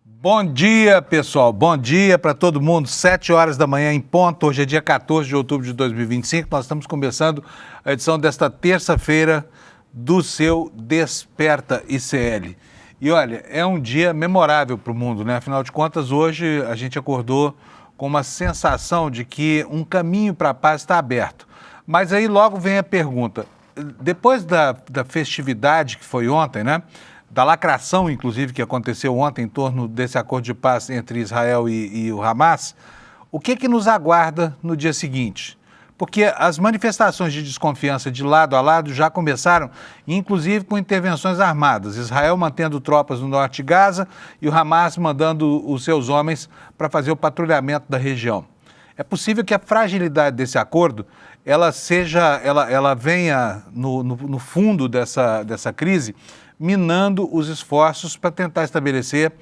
Bom dia, pessoal. Bom dia para todo mundo. 7 horas da manhã em ponto. Hoje é dia 14 de outubro de 2025. Nós estamos começando a edição desta terça-feira do seu Desperta ICL. E olha, é um dia memorável para o mundo, né? Afinal de contas, hoje a gente acordou com uma sensação de que um caminho para a paz está aberto. Mas aí logo vem a pergunta. Depois da festividade que foi ontem, né? Da lacração, inclusive, que aconteceu ontem em torno desse acordo de paz entre Israel e o Hamas, o que nos aguarda no dia seguinte? Porque as manifestações de desconfiança de lado a lado já começaram, inclusive com intervenções armadas. Israel mantendo tropas no norte de Gaza e o Hamas mandando os seus homens para fazer o patrulhamento da região. É possível que a fragilidade desse acordo ela venha no fundo dessa crise, minando os esforços para tentar estabelecer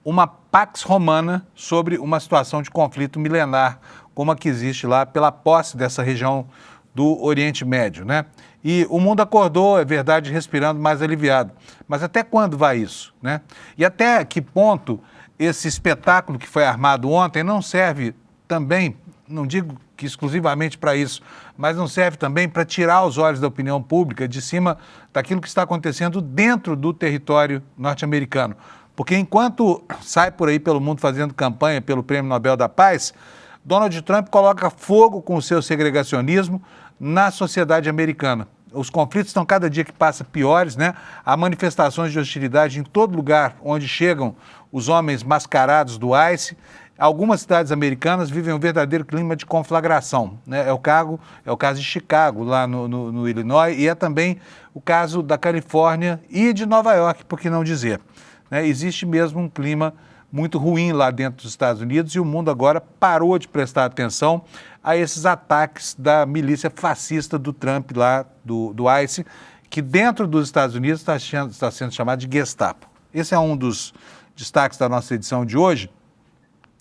uma pax romana sobre uma situação de conflito milenar, como a que existe lá pela posse dessa região do Oriente Médio, né? E o mundo acordou, é verdade, respirando mais aliviado. Mas até quando vai isso, né? E até que ponto esse espetáculo que foi armado ontem não serve também, não digo que exclusivamente para isso, mas não serve também para tirar os olhos da opinião pública de cima daquilo que está acontecendo dentro do território norte-americano. Porque enquanto sai por aí pelo mundo fazendo campanha pelo Prêmio Nobel da Paz, Donald Trump coloca fogo com o seu segregacionismo na sociedade americana. Os conflitos estão cada dia que passa piores, né? Há manifestações de hostilidade em todo lugar onde chegam os homens mascarados do ICE. Algumas cidades americanas vivem um verdadeiro clima de conflagração, né? É o caso de Chicago, lá no Illinois, e é também o caso da Califórnia e de Nova York, por que não dizer, né? Existe mesmo um clima muito ruim lá dentro dos Estados Unidos e o mundo agora parou de prestar atenção a esses ataques da milícia fascista do Trump lá, do ICE, que dentro dos Estados Unidos está sendo chamado de Gestapo. Esse é um dos destaques da nossa edição de hoje.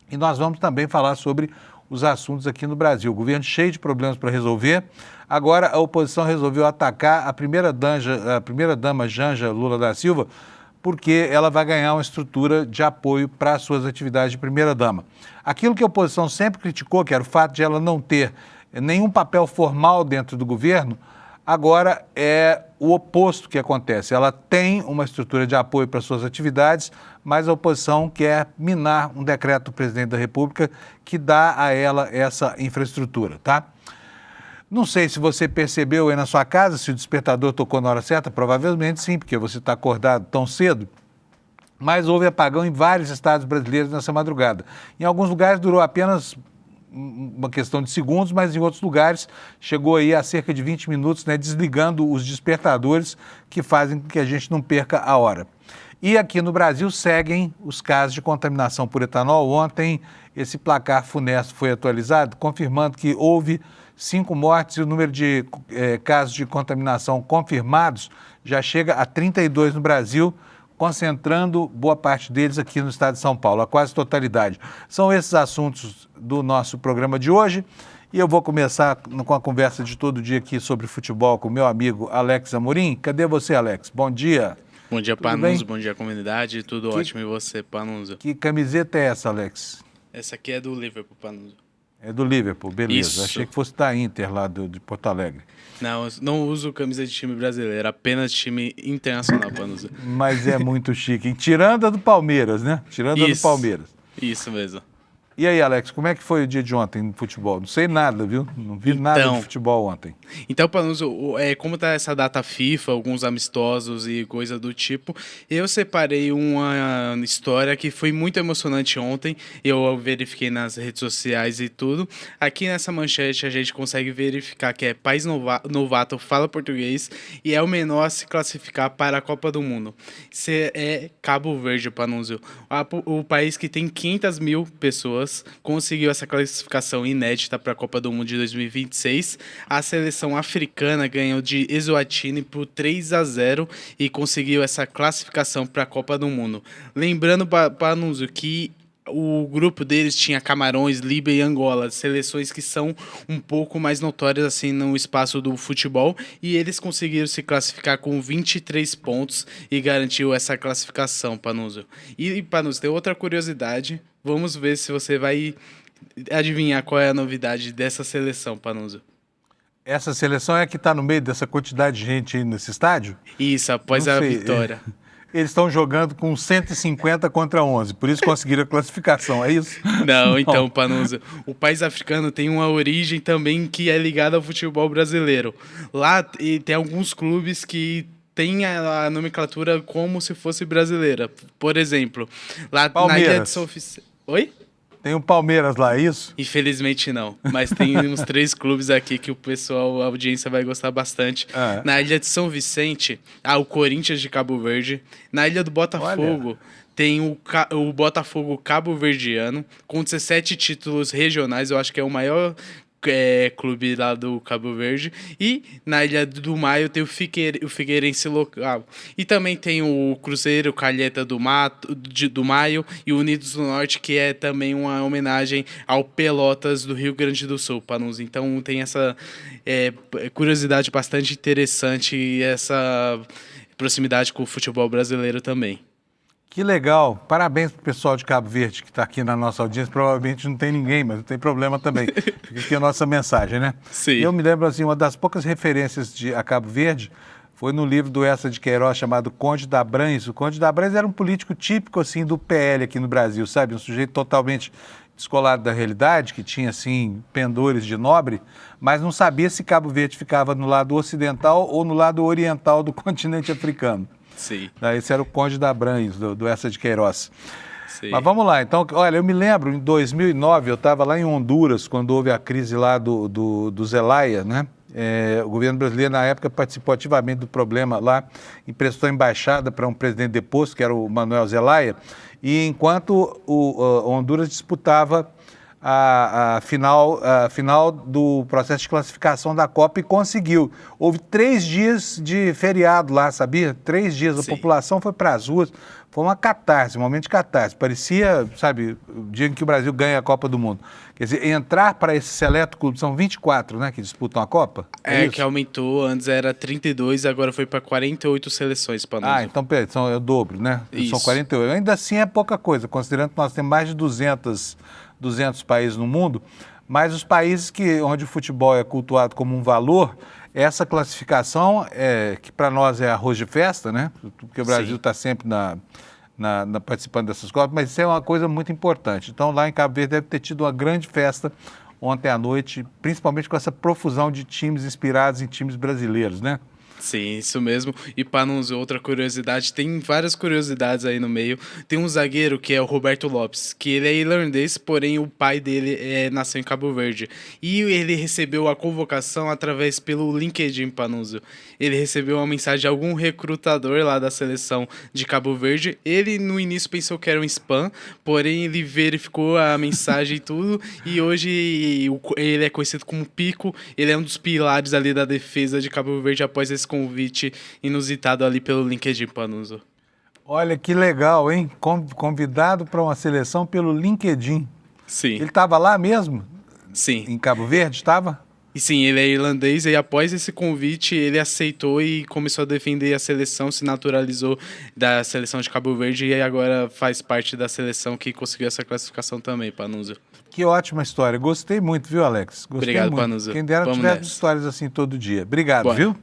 E nós vamos também falar sobre os assuntos aqui no Brasil. O governo cheio de problemas para resolver. Agora a oposição resolveu atacar a primeira-dama Janja Lula da Silva, porque ela vai ganhar uma estrutura de apoio para as suas atividades de primeira-dama. Aquilo que a oposição sempre criticou, que era o fato de ela não ter nenhum papel formal dentro do governo, agora é o oposto que acontece. Ela tem uma estrutura de apoio para suas atividades, mas a oposição quer minar um decreto do presidente da República que dá a ela essa infraestrutura, tá? Não sei se você percebeu aí na sua casa, se o despertador tocou na hora certa, provavelmente sim, porque você está acordado tão cedo, mas houve apagão em vários estados brasileiros nessa madrugada. Em alguns lugares durou apenas uma questão de segundos, mas em outros lugares chegou aí a cerca de 20 minutos, né, desligando os despertadores que fazem com que a gente não perca a hora. E aqui no Brasil seguem os casos de contaminação por etanol. Ontem esse placar funesto foi atualizado, confirmando que houve 5 mortes e o número de casos de contaminação confirmados já chega a 32 no Brasil, concentrando boa parte deles aqui no estado de São Paulo, a quase totalidade. São esses assuntos do nosso programa de hoje e eu vou começar com a conversa de todo dia aqui sobre futebol com o meu amigo Alex Amorim. Cadê você, Alex? Bom dia. Bom dia, Panunzio. Bom dia, comunidade. Tudo ótimo. E você, Panunzio? Que camiseta é essa, Alex? Essa aqui é do Liverpool, Panunzio. É do Liverpool, beleza. Isso. Achei que fosse da Inter lá de Porto Alegre. Não uso camisa de time brasileiro, apenas time internacional, Panunzio. Mas é muito chique, hein? Tirando a do Palmeiras, né? Tirando a do Palmeiras. Isso mesmo. E aí, Alex, como é que foi o dia de ontem no futebol? Não sei nada, viu? Não vi nada de futebol ontem. Então, Panunzio, como tá essa data FIFA, alguns amistosos e coisa do tipo, eu separei uma história que foi muito emocionante ontem. Eu verifiquei nas redes sociais e tudo. Aqui nessa manchete a gente consegue verificar que é país novato fala português e é o menor a se classificar para a Copa do Mundo. Isso é Cabo Verde, Panunzio. O país que tem 500 mil pessoas conseguiu essa classificação inédita para a Copa do Mundo de 2026. A seleção africana ganhou de Eswatini por 3-0 e conseguiu essa classificação para a Copa do Mundo. Lembrando, Panunzio, que o grupo deles tinha Camarões, Líbia e Angola, seleções que são um pouco mais notórias assim no espaço do futebol, e eles conseguiram se classificar com 23 pontos e garantiu essa classificação, Panunzio. E, Panunzio, tem outra curiosidade, vamos ver se você vai adivinhar qual é a novidade dessa seleção, Panunzio. Essa seleção é a que está no meio dessa quantidade de gente aí nesse estádio? Isso, após a vitória. Eles estão jogando com 150 contra 11, por isso conseguiram a classificação, é isso? Não, então, Panunzio, o país africano tem uma origem também que é ligada ao futebol brasileiro. Lá tem alguns clubes que têm a nomenclatura como se fosse brasileira. Por exemplo, lá Palmeiras. na Ilha de São Vicente... Oi? Tem o Palmeiras lá, é isso? Infelizmente não, mas tem uns 3 clubes aqui que o pessoal, a audiência vai gostar bastante. Na Ilha de São Vicente, o Corinthians de Cabo Verde. Na Ilha do Botafogo, tem o Botafogo Cabo-Verdiano, com 17 títulos regionais, eu acho que é o maior clube lá do Cabo Verde. E na Ilha do Maio tem o Figueirense local. E também tem o Cruzeiro Calheta do Maio e o Unidos do Norte, que é também uma homenagem ao Pelotas do Rio Grande do Sul, Panunzio. Então tem essa curiosidade bastante interessante e essa proximidade com o futebol brasileiro também. Que legal. Parabéns pro pessoal de Cabo Verde que está aqui na nossa audiência. Provavelmente não tem ninguém, mas não tem problema também. Fica aqui a nossa mensagem, né? Sim. E eu me lembro, assim, uma das poucas referências a Cabo Verde foi no livro do Eça de Queiroz chamado Conde da Abrantes. O Conde da Abrantes era um político típico, assim, do PL aqui no Brasil, sabe? Um sujeito totalmente descolado da realidade, que tinha, assim, pendores de nobre, mas não sabia se Cabo Verde ficava no lado ocidental ou no lado oriental do continente africano. Sim. Esse era o Conde da Abrantes, do Eça de Queiroz. Sim. Mas vamos lá, então, olha, eu me lembro, em 2009, eu estava lá em Honduras, quando houve a crise lá do Zelaya, né? O governo brasileiro, na época, participou ativamente do problema lá, emprestou embaixada para um presidente deposto, que era o Manuel Zelaya, e enquanto o Honduras disputava a final do processo de classificação da Copa e conseguiu. Houve 3 dias de feriado lá, sabia? 3 dias, a população foi para as ruas, foi uma catarse, um momento de catarse. Parecia, sabe, o dia em que o Brasil ganha a Copa do Mundo. Quer dizer, entrar para esse seleto clube, são 24, né, que disputam a Copa? Que aumentou, antes era 32, agora foi para 48 seleções, Panunzio. Então, peraí, é o dobro, né? Isso. São 48. Ainda assim é pouca coisa, considerando que nós temos mais de 200 países no mundo, mas os países onde o futebol é cultuado como um valor, essa classificação, que para nós é arroz de festa, né? Porque o Brasil está sempre participando dessas Copas, mas isso é uma coisa muito importante. Então, lá em Cabo Verde deve ter tido uma grande festa ontem à noite, principalmente com essa profusão de times inspirados em times brasileiros, né? Sim, isso mesmo. E Panunzio, outra curiosidade, tem várias curiosidades aí no meio. Tem um zagueiro que é o Roberto Lopes, que ele é irlandês, porém o pai dele nasceu em Cabo Verde. E ele recebeu a convocação através pelo LinkedIn, Panunzio. Ele recebeu uma mensagem de algum recrutador lá da seleção de Cabo Verde. Ele no início pensou que era um spam, porém ele verificou a mensagem e tudo. E hoje ele é conhecido como Pico. Ele é um dos pilares ali da defesa de Cabo Verde após esse convite inusitado ali pelo LinkedIn, Panunzio. Olha que legal, hein? Convidado para uma seleção pelo LinkedIn. Sim. Ele estava lá mesmo? Sim. Em Cabo Verde, estava? E sim, ele é irlandês e após esse convite ele aceitou e começou a defender a seleção, se naturalizou da seleção de Cabo Verde e agora faz parte da seleção que conseguiu essa classificação também, Panunzio. Que ótima história. Gostei muito, viu, Alex? Gostei Obrigado, muito. Panunzio. Quem dera Vamos tivesse nessa. histórias assim todo dia. Obrigado, Bora. Viu?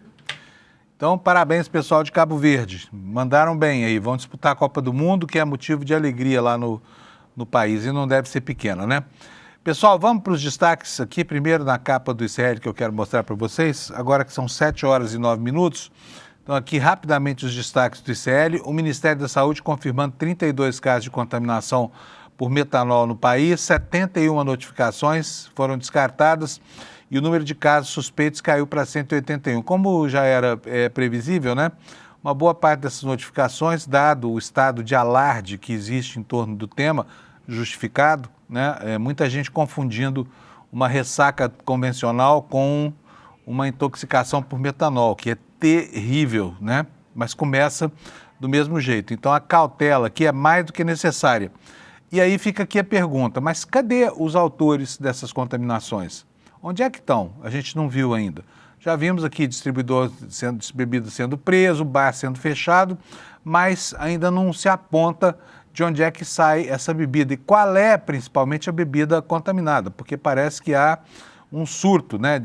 Então, parabéns, pessoal de Cabo Verde. Mandaram bem aí. Vão disputar a Copa do Mundo, que é motivo de alegria lá no país e não deve ser pequena, né? Pessoal, vamos para os destaques aqui. Primeiro na capa do ICL que eu quero mostrar para vocês. Agora que são 7 horas e 9 minutos. Então, aqui rapidamente os destaques do ICL. O Ministério da Saúde confirmando 32 casos de contaminação por metanol no país. 71 notificações foram descartadas. E o número de casos suspeitos caiu para 181. Como já era previsível, né? Uma boa parte dessas notificações, dado o estado de alarde que existe em torno do tema, justificado, né? Muita gente confundindo uma ressaca convencional com uma intoxicação por metanol, que é terrível, né? Mas começa do mesmo jeito. Então, a cautela aqui é mais do que necessária. E aí fica aqui a pergunta, mas cadê os autores dessas contaminações? Onde é que estão? A gente não viu ainda. Já vimos aqui distribuidor de bebida sendo preso, bar sendo fechado, mas ainda não se aponta de onde é que sai essa bebida e qual é principalmente a bebida contaminada, porque parece que há um surto, né?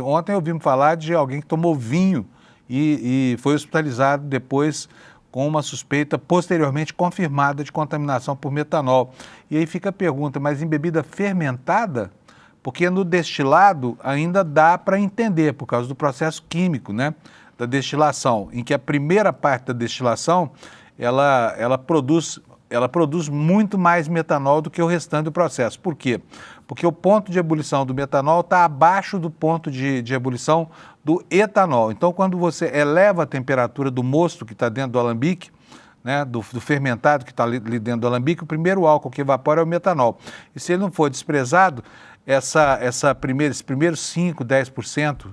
Ontem eu ouvi falar de alguém que tomou vinho e foi hospitalizado depois com uma suspeita posteriormente confirmada de contaminação por metanol. E aí fica a pergunta, mas em bebida fermentada? Porque no destilado ainda dá para entender, por causa do processo químico, né, da destilação, em que a primeira parte da destilação, ela produz muito mais metanol do que o restante do processo. Por quê? Porque o ponto de ebulição do metanol está abaixo do ponto de ebulição do etanol. Então, quando você eleva a temperatura do mosto que está dentro do alambique, né, do fermentado que está ali dentro do alambique, o primeiro álcool que evapora é o metanol. E se ele não for desprezado, esses primeiros 5, 10%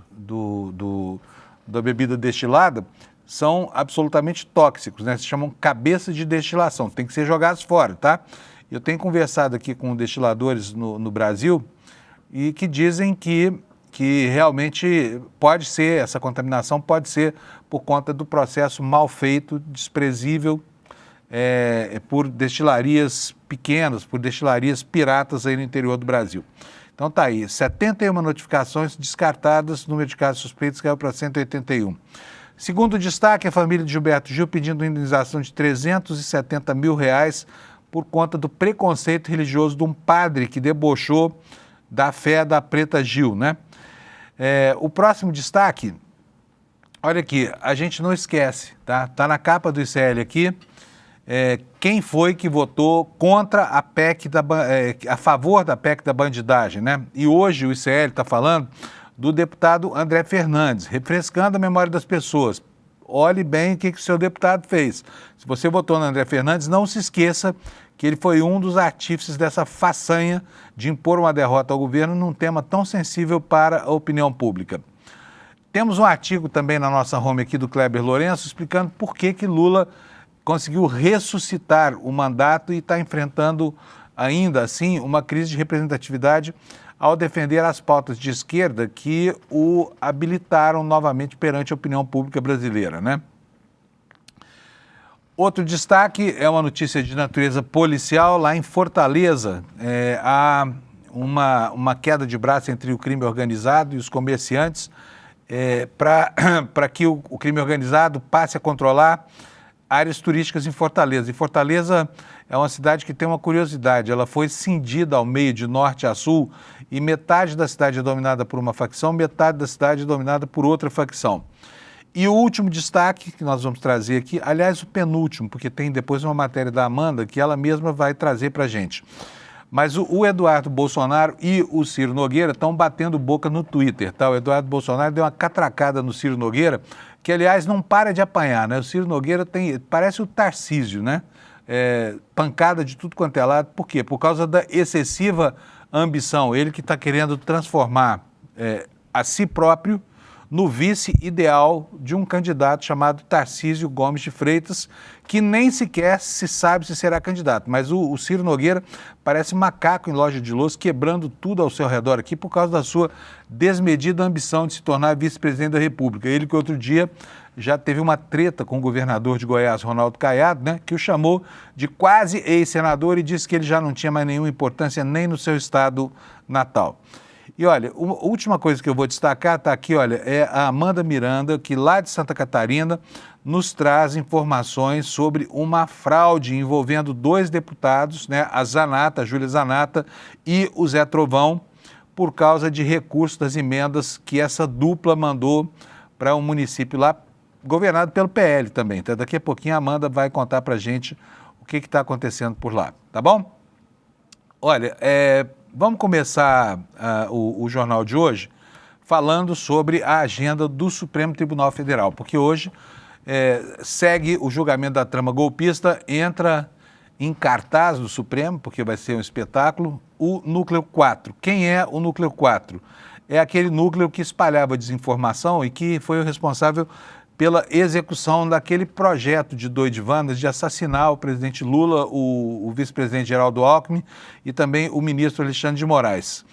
da bebida destilada são absolutamente tóxicos, né? Se chamam cabeças de destilação, tem que ser jogados fora, tá? Eu tenho conversado aqui com destiladores no Brasil e que dizem que realmente pode ser, essa contaminação pode ser por conta do processo mal feito, desprezível, por destilarias pequenas, por destilarias piratas aí no interior do Brasil. Então tá aí, 71 notificações descartadas, número de casos suspeitos caiu para 181. Segundo destaque, a família de Gilberto Gil pedindo indenização de R$370 mil por conta do preconceito religioso de um padre que debochou da fé da Preta Gil, né? O próximo destaque, olha aqui, a gente não esquece, tá? Tá na capa do ICL aqui, quem foi que votou contra a PEC, a favor da PEC da bandidagem, né? E hoje o ICL está falando do deputado André Fernandes, refrescando a memória das pessoas. Olhe bem o que o seu deputado fez. Se você votou no André Fernandes, não se esqueça que ele foi um dos artífices dessa façanha de impor uma derrota ao governo num tema tão sensível para a opinião pública. Temos um artigo também na nossa home aqui do Kleber Lourenço explicando por que Lula conseguiu ressuscitar o mandato e está enfrentando ainda assim uma crise de representatividade ao defender as pautas de esquerda que o habilitaram novamente perante a opinião pública brasileira, né? Outro destaque é uma notícia de natureza policial. Lá em Fortaleza, há uma queda de braço entre o crime organizado e os comerciantes para que o crime organizado passe a controlar áreas turísticas em Fortaleza. E Fortaleza é uma cidade que tem uma curiosidade, ela foi cindida ao meio de norte a sul e metade da cidade é dominada por uma facção, metade da cidade é dominada por outra facção. E o último destaque que nós vamos trazer aqui, aliás, o penúltimo, porque tem depois uma matéria da Amanda que ela mesma vai trazer para a gente. Mas o Eduardo Bolsonaro e o Ciro Nogueira estão batendo boca no Twitter, tá? O Eduardo Bolsonaro deu uma catracada no Ciro Nogueira, que, aliás, não para de apanhar, né? O Ciro Nogueira parece o Tarcísio, né? Pancada de tudo quanto é lado. Por quê? Por causa da excessiva ambição. Ele que está querendo transformar a si próprio no vice ideal de um candidato chamado Tarcísio Gomes de Freitas, que nem sequer se sabe se será candidato. Mas o Ciro Nogueira parece macaco em loja de louça, quebrando tudo ao seu redor aqui por causa da sua desmedida ambição de se tornar vice-presidente da República. Ele que outro dia já teve uma treta com o governador de Goiás, Ronaldo Caiado, né, que o chamou de quase ex-senador e disse que ele já não tinha mais nenhuma importância nem no seu estado natal. E olha, a última coisa que eu vou destacar está aqui, olha, é a Amanda Miranda, que lá de Santa Catarina nos traz informações sobre uma fraude envolvendo 2 deputados, né, a Júlia Zanata e o Zé Trovão, por causa de recursos das emendas que essa dupla mandou para um município lá, governado pelo PL também. Então, daqui a pouquinho a Amanda vai contar para a gente o que está acontecendo por lá, tá bom? Olha, vamos começar o jornal de hoje falando sobre a agenda do Supremo Tribunal Federal, porque hoje segue o julgamento da trama golpista, entra em cartaz do Supremo, porque vai ser um espetáculo, o Núcleo 4. Quem é o Núcleo 4? É aquele núcleo que espalhava desinformação e que foi o responsável pela execução daquele projeto de doidivanas de assassinar o presidente Lula, o vice-presidente Geraldo Alckmin e também o ministro Alexandre de Moraes.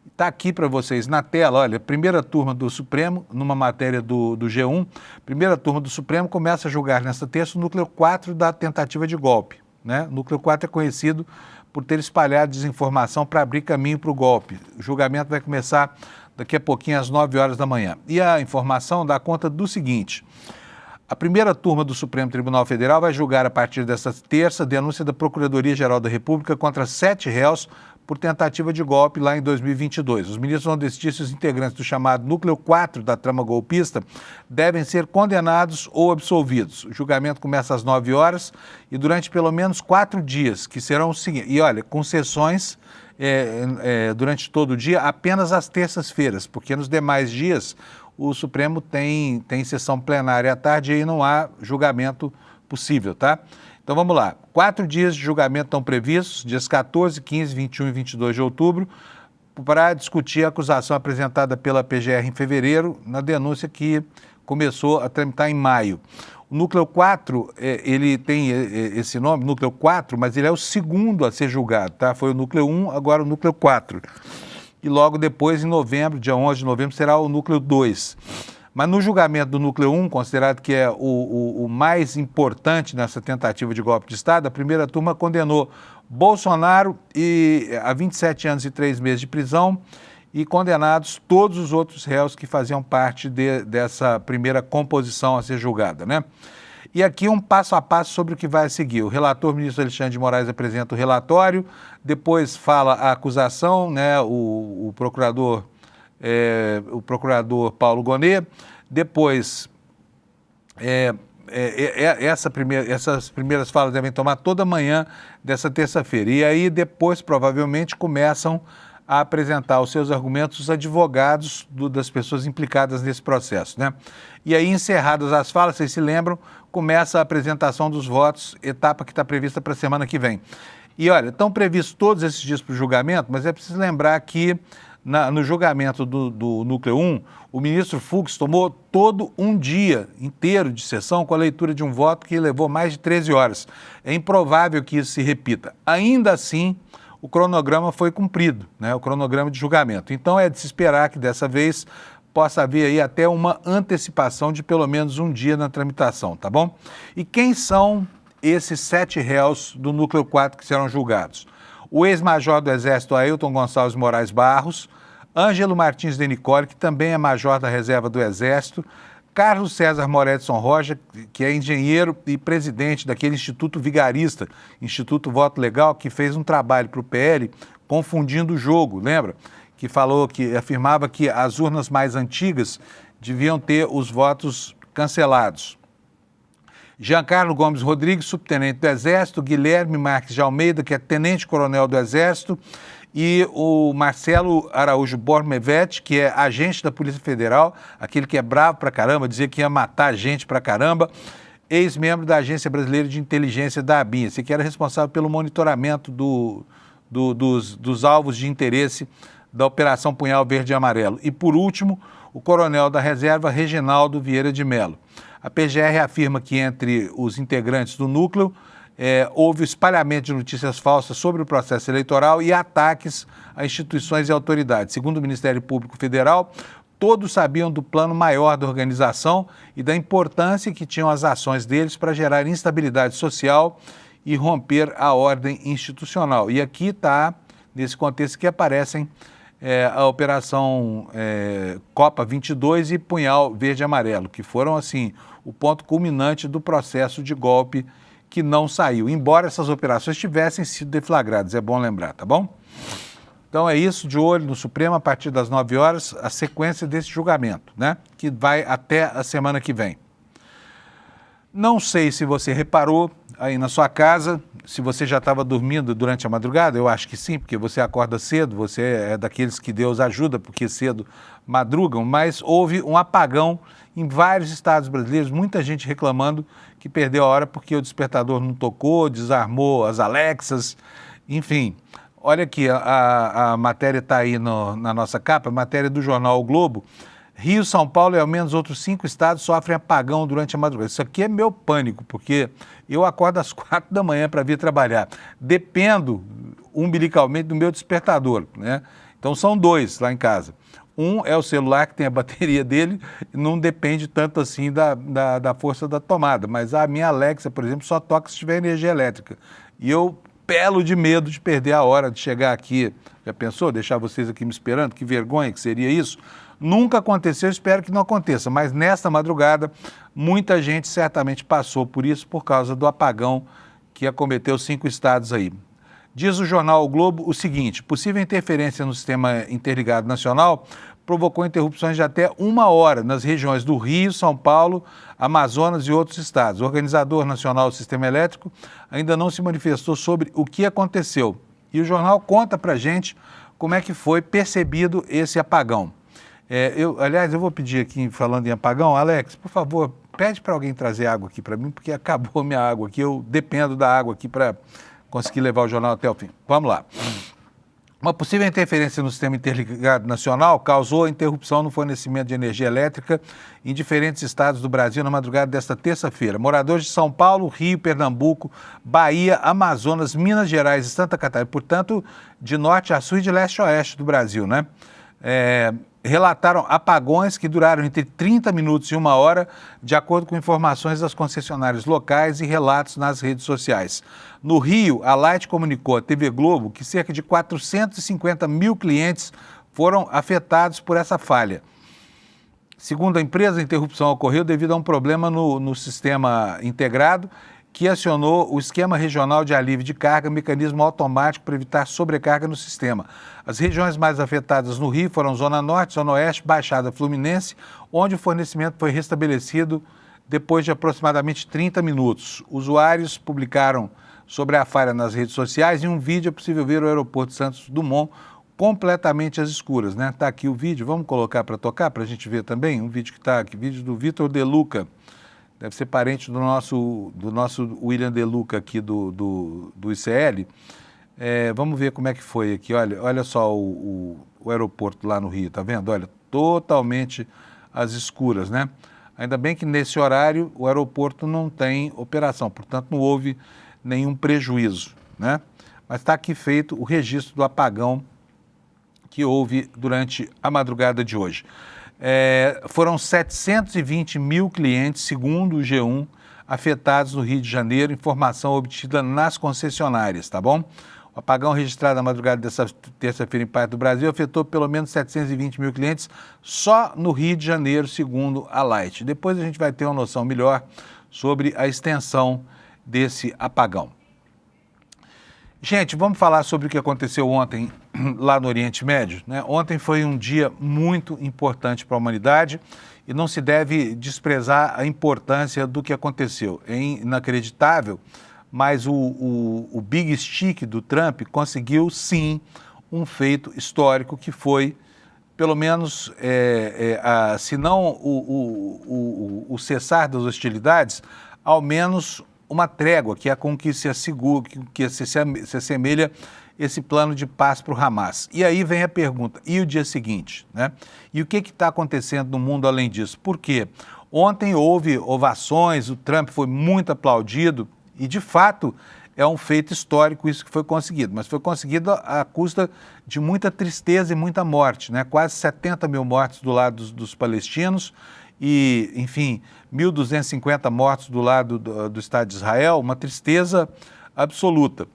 Está aqui para vocês na tela, olha, primeira turma do Supremo, numa matéria do G1, primeira turma do Supremo começa a julgar nesta terça o núcleo 4 da tentativa de golpe, né? O núcleo 4 é conhecido por ter espalhado desinformação para abrir caminho para o golpe. O julgamento vai começar daqui a pouquinho, às 9 horas da manhã. E a informação dá conta do seguinte: a primeira turma do Supremo Tribunal Federal vai julgar a partir desta terça denúncia da Procuradoria-Geral da República contra 7 réus por tentativa de golpe lá em 2022. Os ministros nordestinos integrantes do chamado Núcleo 4 da trama golpista devem ser condenados ou absolvidos. O julgamento começa às 9 horas e durante pelo menos 4 dias, que serão os seguintes. E olha, com sessões durante todo o dia, apenas às terças-feiras, porque nos demais dias o Supremo tem sessão plenária à tarde e aí não há julgamento possível, tá? Então vamos lá, 4 dias de julgamento estão previstos, dias 14, 15, 21 e 22 de outubro, para discutir a acusação apresentada pela PGR em fevereiro, na denúncia que começou a tramitar em maio. O Núcleo 4, ele tem esse nome, Núcleo 4, mas ele é o segundo a ser julgado, tá? Foi o Núcleo 1, agora o Núcleo 4. E logo depois, em novembro, dia 11 de novembro, será o Núcleo 2. Mas no julgamento do Núcleo 1, considerado que é o mais importante nessa tentativa de golpe de Estado, a primeira turma condenou Bolsonaro a 27 anos e 3 meses de prisão e condenados todos os outros réus que faziam parte dessa primeira composição a ser julgada, né? E aqui um passo a passo sobre o que vai seguir. O relator, ministro Alexandre de Moraes, apresenta o relatório, depois fala a acusação, né? O procurador Paulo Gonet, depois essas primeiras falas devem tomar toda manhã dessa terça-feira. E aí depois, provavelmente, começam a apresentar os seus argumentos os advogados das pessoas implicadas nesse processo, né? E aí, encerradas as falas, vocês se lembram, começa a apresentação dos votos, etapa que está prevista para a semana que vem. E olha, estão previstos todos esses dias para o julgamento, mas é preciso lembrar que no julgamento do Núcleo 1, o ministro Fux tomou todo um dia inteiro de sessão com a leitura de um voto que levou mais de 13 horas. É improvável que isso se repita. Ainda assim, o cronograma foi cumprido, né? O cronograma de julgamento. Então é de se esperar que dessa vez possa haver aí até uma antecipação de pelo menos um dia na tramitação, tá bom? E quem são esses 7 réus do Núcleo 4 que serão julgados? O ex-major do Exército Ailton Gonçalves Moraes Barros, Ângelo Martins de Nicole, que também é major da Reserva do Exército, Carlos César Moredson Rocha, que é engenheiro e presidente daquele Instituto Vigarista, Instituto Voto Legal, que fez um trabalho para o PL confundindo o jogo, lembra? Que afirmava que as urnas mais antigas deviam ter os votos cancelados. Giancarlo Gomes Rodrigues, subtenente do Exército, Guilherme Marques de Almeida, que é tenente-coronel do Exército, e o Marcelo Araújo Bormevetti, que é agente da Polícia Federal, aquele que é bravo pra caramba, dizia que ia matar gente pra caramba, ex-membro da Agência Brasileira de Inteligência da ABIN, esse que era responsável pelo monitoramento dos alvos de interesse da Operação Punhal Verde e Amarelo. E, por último, o coronel da Reserva, Reginaldo Vieira de Mello. A PGR afirma que entre os integrantes do núcleo houve espalhamento de notícias falsas sobre o processo eleitoral e ataques a instituições e autoridades. Segundo o Ministério Público Federal, todos sabiam do plano maior da organização e da importância que tinham as ações deles para gerar instabilidade social e romper a ordem institucional. E aqui está, nesse contexto, que aparecem a Operação Copa 22 e Punhal Verde e Amarelo, que foram, assim, o ponto culminante do processo de golpe que não saiu, embora essas operações tivessem sido deflagradas, é bom lembrar, tá bom? Então é isso, de olho no Supremo, a partir das 9 horas, a sequência desse julgamento, né? Que vai até a semana que vem. Não sei se você reparou aí na sua casa, se você já estava dormindo durante a madrugada, eu acho que sim, porque você acorda cedo, você é daqueles que Deus ajuda, porque cedo madrugam, mas houve um apagão em vários estados brasileiros, muita gente reclamando que perdeu a hora porque o despertador não tocou, desarmou as Alexas, enfim. Olha aqui, a matéria está aí na nossa capa, a matéria do jornal O Globo, Rio, São Paulo e ao menos outros 5 estados sofrem apagão durante a madrugada. Isso aqui é meu pânico, porque eu acordo às 4 da manhã para vir trabalhar. Dependo umbilicalmente do meu despertador, né? Então são 2 lá em casa. Um é o celular, que tem a bateria dele, não depende tanto assim da força da tomada. Mas a minha Alexa, por exemplo, só toca se tiver energia elétrica. E eu pelo de medo de perder a hora de chegar aqui. Já pensou? Deixar vocês aqui me esperando? Que vergonha que seria isso. Nunca aconteceu, espero que não aconteça. Mas nesta madrugada, muita gente certamente passou por isso por causa do apagão que acometeu 5 estados aí. Diz o jornal O Globo o seguinte: possível interferência no sistema interligado nacional provocou interrupções de até 1 hora nas regiões do Rio, São Paulo, Amazonas e outros estados. O organizador nacional do sistema elétrico ainda não se manifestou sobre o que aconteceu. E o jornal conta pra gente como é que foi percebido esse apagão. Aliás, eu vou pedir aqui, falando em apagão, Alex, por favor, pede para alguém trazer água aqui para mim, porque acabou minha água aqui, eu dependo da água aqui para conseguir levar o jornal até o fim. Vamos lá. Uma possível interferência no sistema interligado nacional causou interrupção no fornecimento de energia elétrica em diferentes estados do Brasil na madrugada desta terça-feira. Moradores de São Paulo, Rio, Pernambuco, Bahia, Amazonas, Minas Gerais e Santa Catarina, portanto, de norte a sul e de leste a oeste do Brasil, né? Relataram apagões que duraram entre 30 minutos e 1 hora, de acordo com informações das concessionárias locais e relatos nas redes sociais. No Rio, a Light comunicou à TV Globo que cerca de 450 mil clientes foram afetados por essa falha. Segundo a empresa, a interrupção ocorreu devido a um problema no sistema integrado, que acionou o Esquema Regional de Alívio de Carga, mecanismo automático para evitar sobrecarga no sistema. As regiões mais afetadas no Rio foram Zona Norte, Zona Oeste, Baixada Fluminense, onde o fornecimento foi restabelecido depois de aproximadamente 30 minutos. Usuários publicaram sobre a falha nas redes sociais e um vídeo é possível ver o aeroporto Santos Dumont completamente às escuras, né? Tá aqui o vídeo, vamos colocar para tocar, para a gente ver também, um vídeo que está aqui, vídeo do Vitor De Luca. Deve ser parente do nosso William De Luca aqui do ICL. Vamos ver como é que foi aqui. Olha só o aeroporto lá no Rio, tá vendo? Olha, totalmente às escuras, né? Ainda bem que nesse horário o aeroporto não tem operação, portanto não houve nenhum prejuízo, né? Mas está aqui feito o registro do apagão que houve durante a madrugada de hoje. Foram 720 mil clientes, segundo o G1, afetados no Rio de Janeiro, informação obtida nas concessionárias, tá bom? O apagão registrado na madrugada dessa terça-feira em parte do Brasil afetou pelo menos 720 mil clientes só no Rio de Janeiro, segundo a Light. Depois a gente vai ter uma noção melhor sobre a extensão desse apagão. Gente, vamos falar sobre o que aconteceu ontem lá no Oriente Médio, né? Ontem foi um dia muito importante para a humanidade e não se deve desprezar a importância do que aconteceu. É inacreditável, mas o Big Stick do Trump conseguiu, sim, um feito histórico que foi, pelo menos, se não o cessar das hostilidades, ao menos uma trégua, que é com que se assegura, que se assemelha esse plano de paz para o Hamas. E aí vem a pergunta, e o dia seguinte, né? E o que está acontecendo no mundo além disso? Por quê? Ontem houve ovações, o Trump foi muito aplaudido, e de fato é um feito histórico isso que foi conseguido, mas foi conseguido à custa de muita tristeza e muita morte, né? Quase 70 mil mortes do lado dos palestinos, e, enfim, 1.250 mortos do lado do Estado de Israel, uma tristeza absoluta.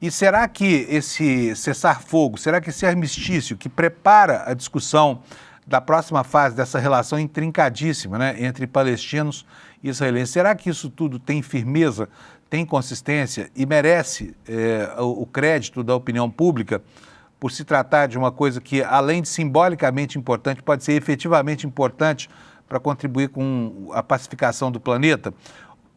E será que esse cessar-fogo, será que esse armistício que prepara a discussão da próxima fase dessa relação intrincadíssima, né, entre palestinos e israelenses, será que isso tudo tem firmeza, tem consistência e merece o crédito da opinião pública por se tratar de uma coisa que, além de simbolicamente importante, pode ser efetivamente importante para contribuir com a pacificação do planeta?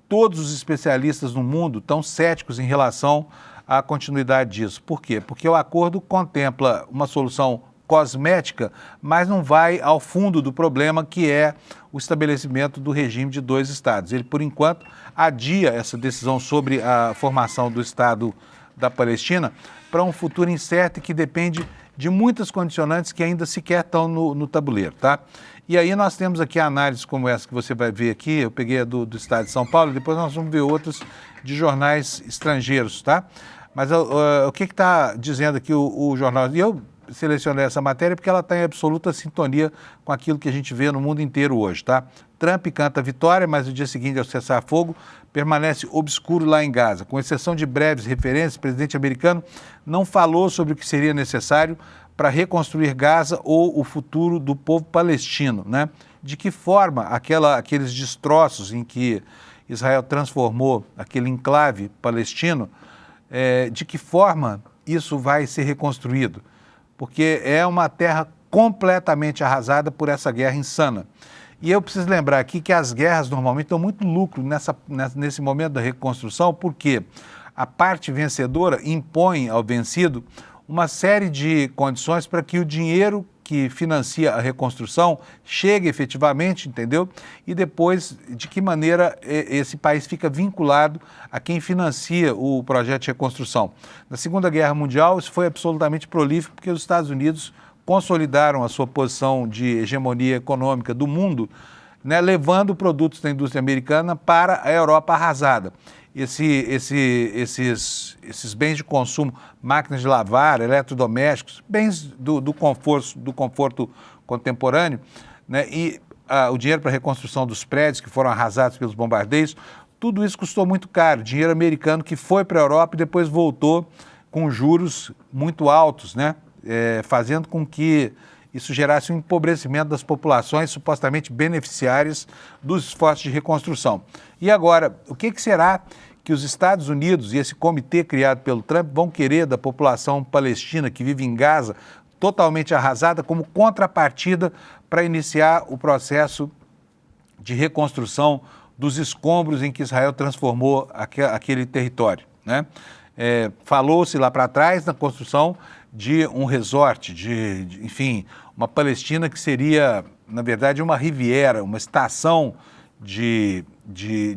Todos os especialistas no mundo estão céticos em relação à continuidade disso. Por quê? Porque o acordo contempla uma solução cosmética, mas não vai ao fundo do problema, que é o estabelecimento do regime de 2 estados. Ele, por enquanto, adia essa decisão sobre a formação do Estado da Palestina para um futuro incerto e que depende de muitas condicionantes que ainda sequer estão no tabuleiro, tá? E aí nós temos aqui análises como essa que você vai ver aqui, eu peguei a do Estado de São Paulo, depois nós vamos ver outras de jornais estrangeiros, tá? Mas o que está dizendo aqui o jornal? E eu selecionei essa matéria porque ela está em absoluta sintonia com aquilo que a gente vê no mundo inteiro hoje, tá? Trump canta vitória, mas no dia seguinte ao cessar-fogo permanece obscuro lá em Gaza. Com exceção de breves referências, o presidente americano não falou sobre o que seria necessário para reconstruir Gaza ou o futuro do povo palestino, né? De que forma aqueles destroços em que Israel transformou aquele enclave palestino, de que forma isso vai ser reconstruído? Porque é uma terra completamente arrasada por essa guerra insana. E eu preciso lembrar aqui que as guerras normalmente dão muito lucro nesse momento da reconstrução, porque a parte vencedora impõe ao vencido uma série de condições para que o dinheiro que financia a reconstrução chegue efetivamente, entendeu? E depois, de que maneira esse país fica vinculado a quem financia o projeto de reconstrução. Na Segunda Guerra Mundial, isso foi absolutamente prolífico, porque os Estados Unidos consolidaram a sua posição de hegemonia econômica do mundo, né, levando produtos da indústria americana para a Europa arrasada. Esses bens de consumo, máquinas de lavar, eletrodomésticos, bens do conforto contemporâneo, né, e o dinheiro para a reconstrução dos prédios que foram arrasados pelos bombardeios, tudo isso custou muito caro. Dinheiro americano que foi para a Europa e depois voltou com juros muito altos, né, fazendo com que isso gerasse um empobrecimento das populações supostamente beneficiárias dos esforços de reconstrução. E agora, o que será que os Estados Unidos e esse comitê criado pelo Trump vão querer da população palestina que vive em Gaza, totalmente arrasada, como contrapartida para iniciar o processo de reconstrução dos escombros em que Israel transformou aquele território, né? Falou-se lá para trás na construção de um resort, enfim, uma Palestina que seria, na verdade, uma riviera, uma estação de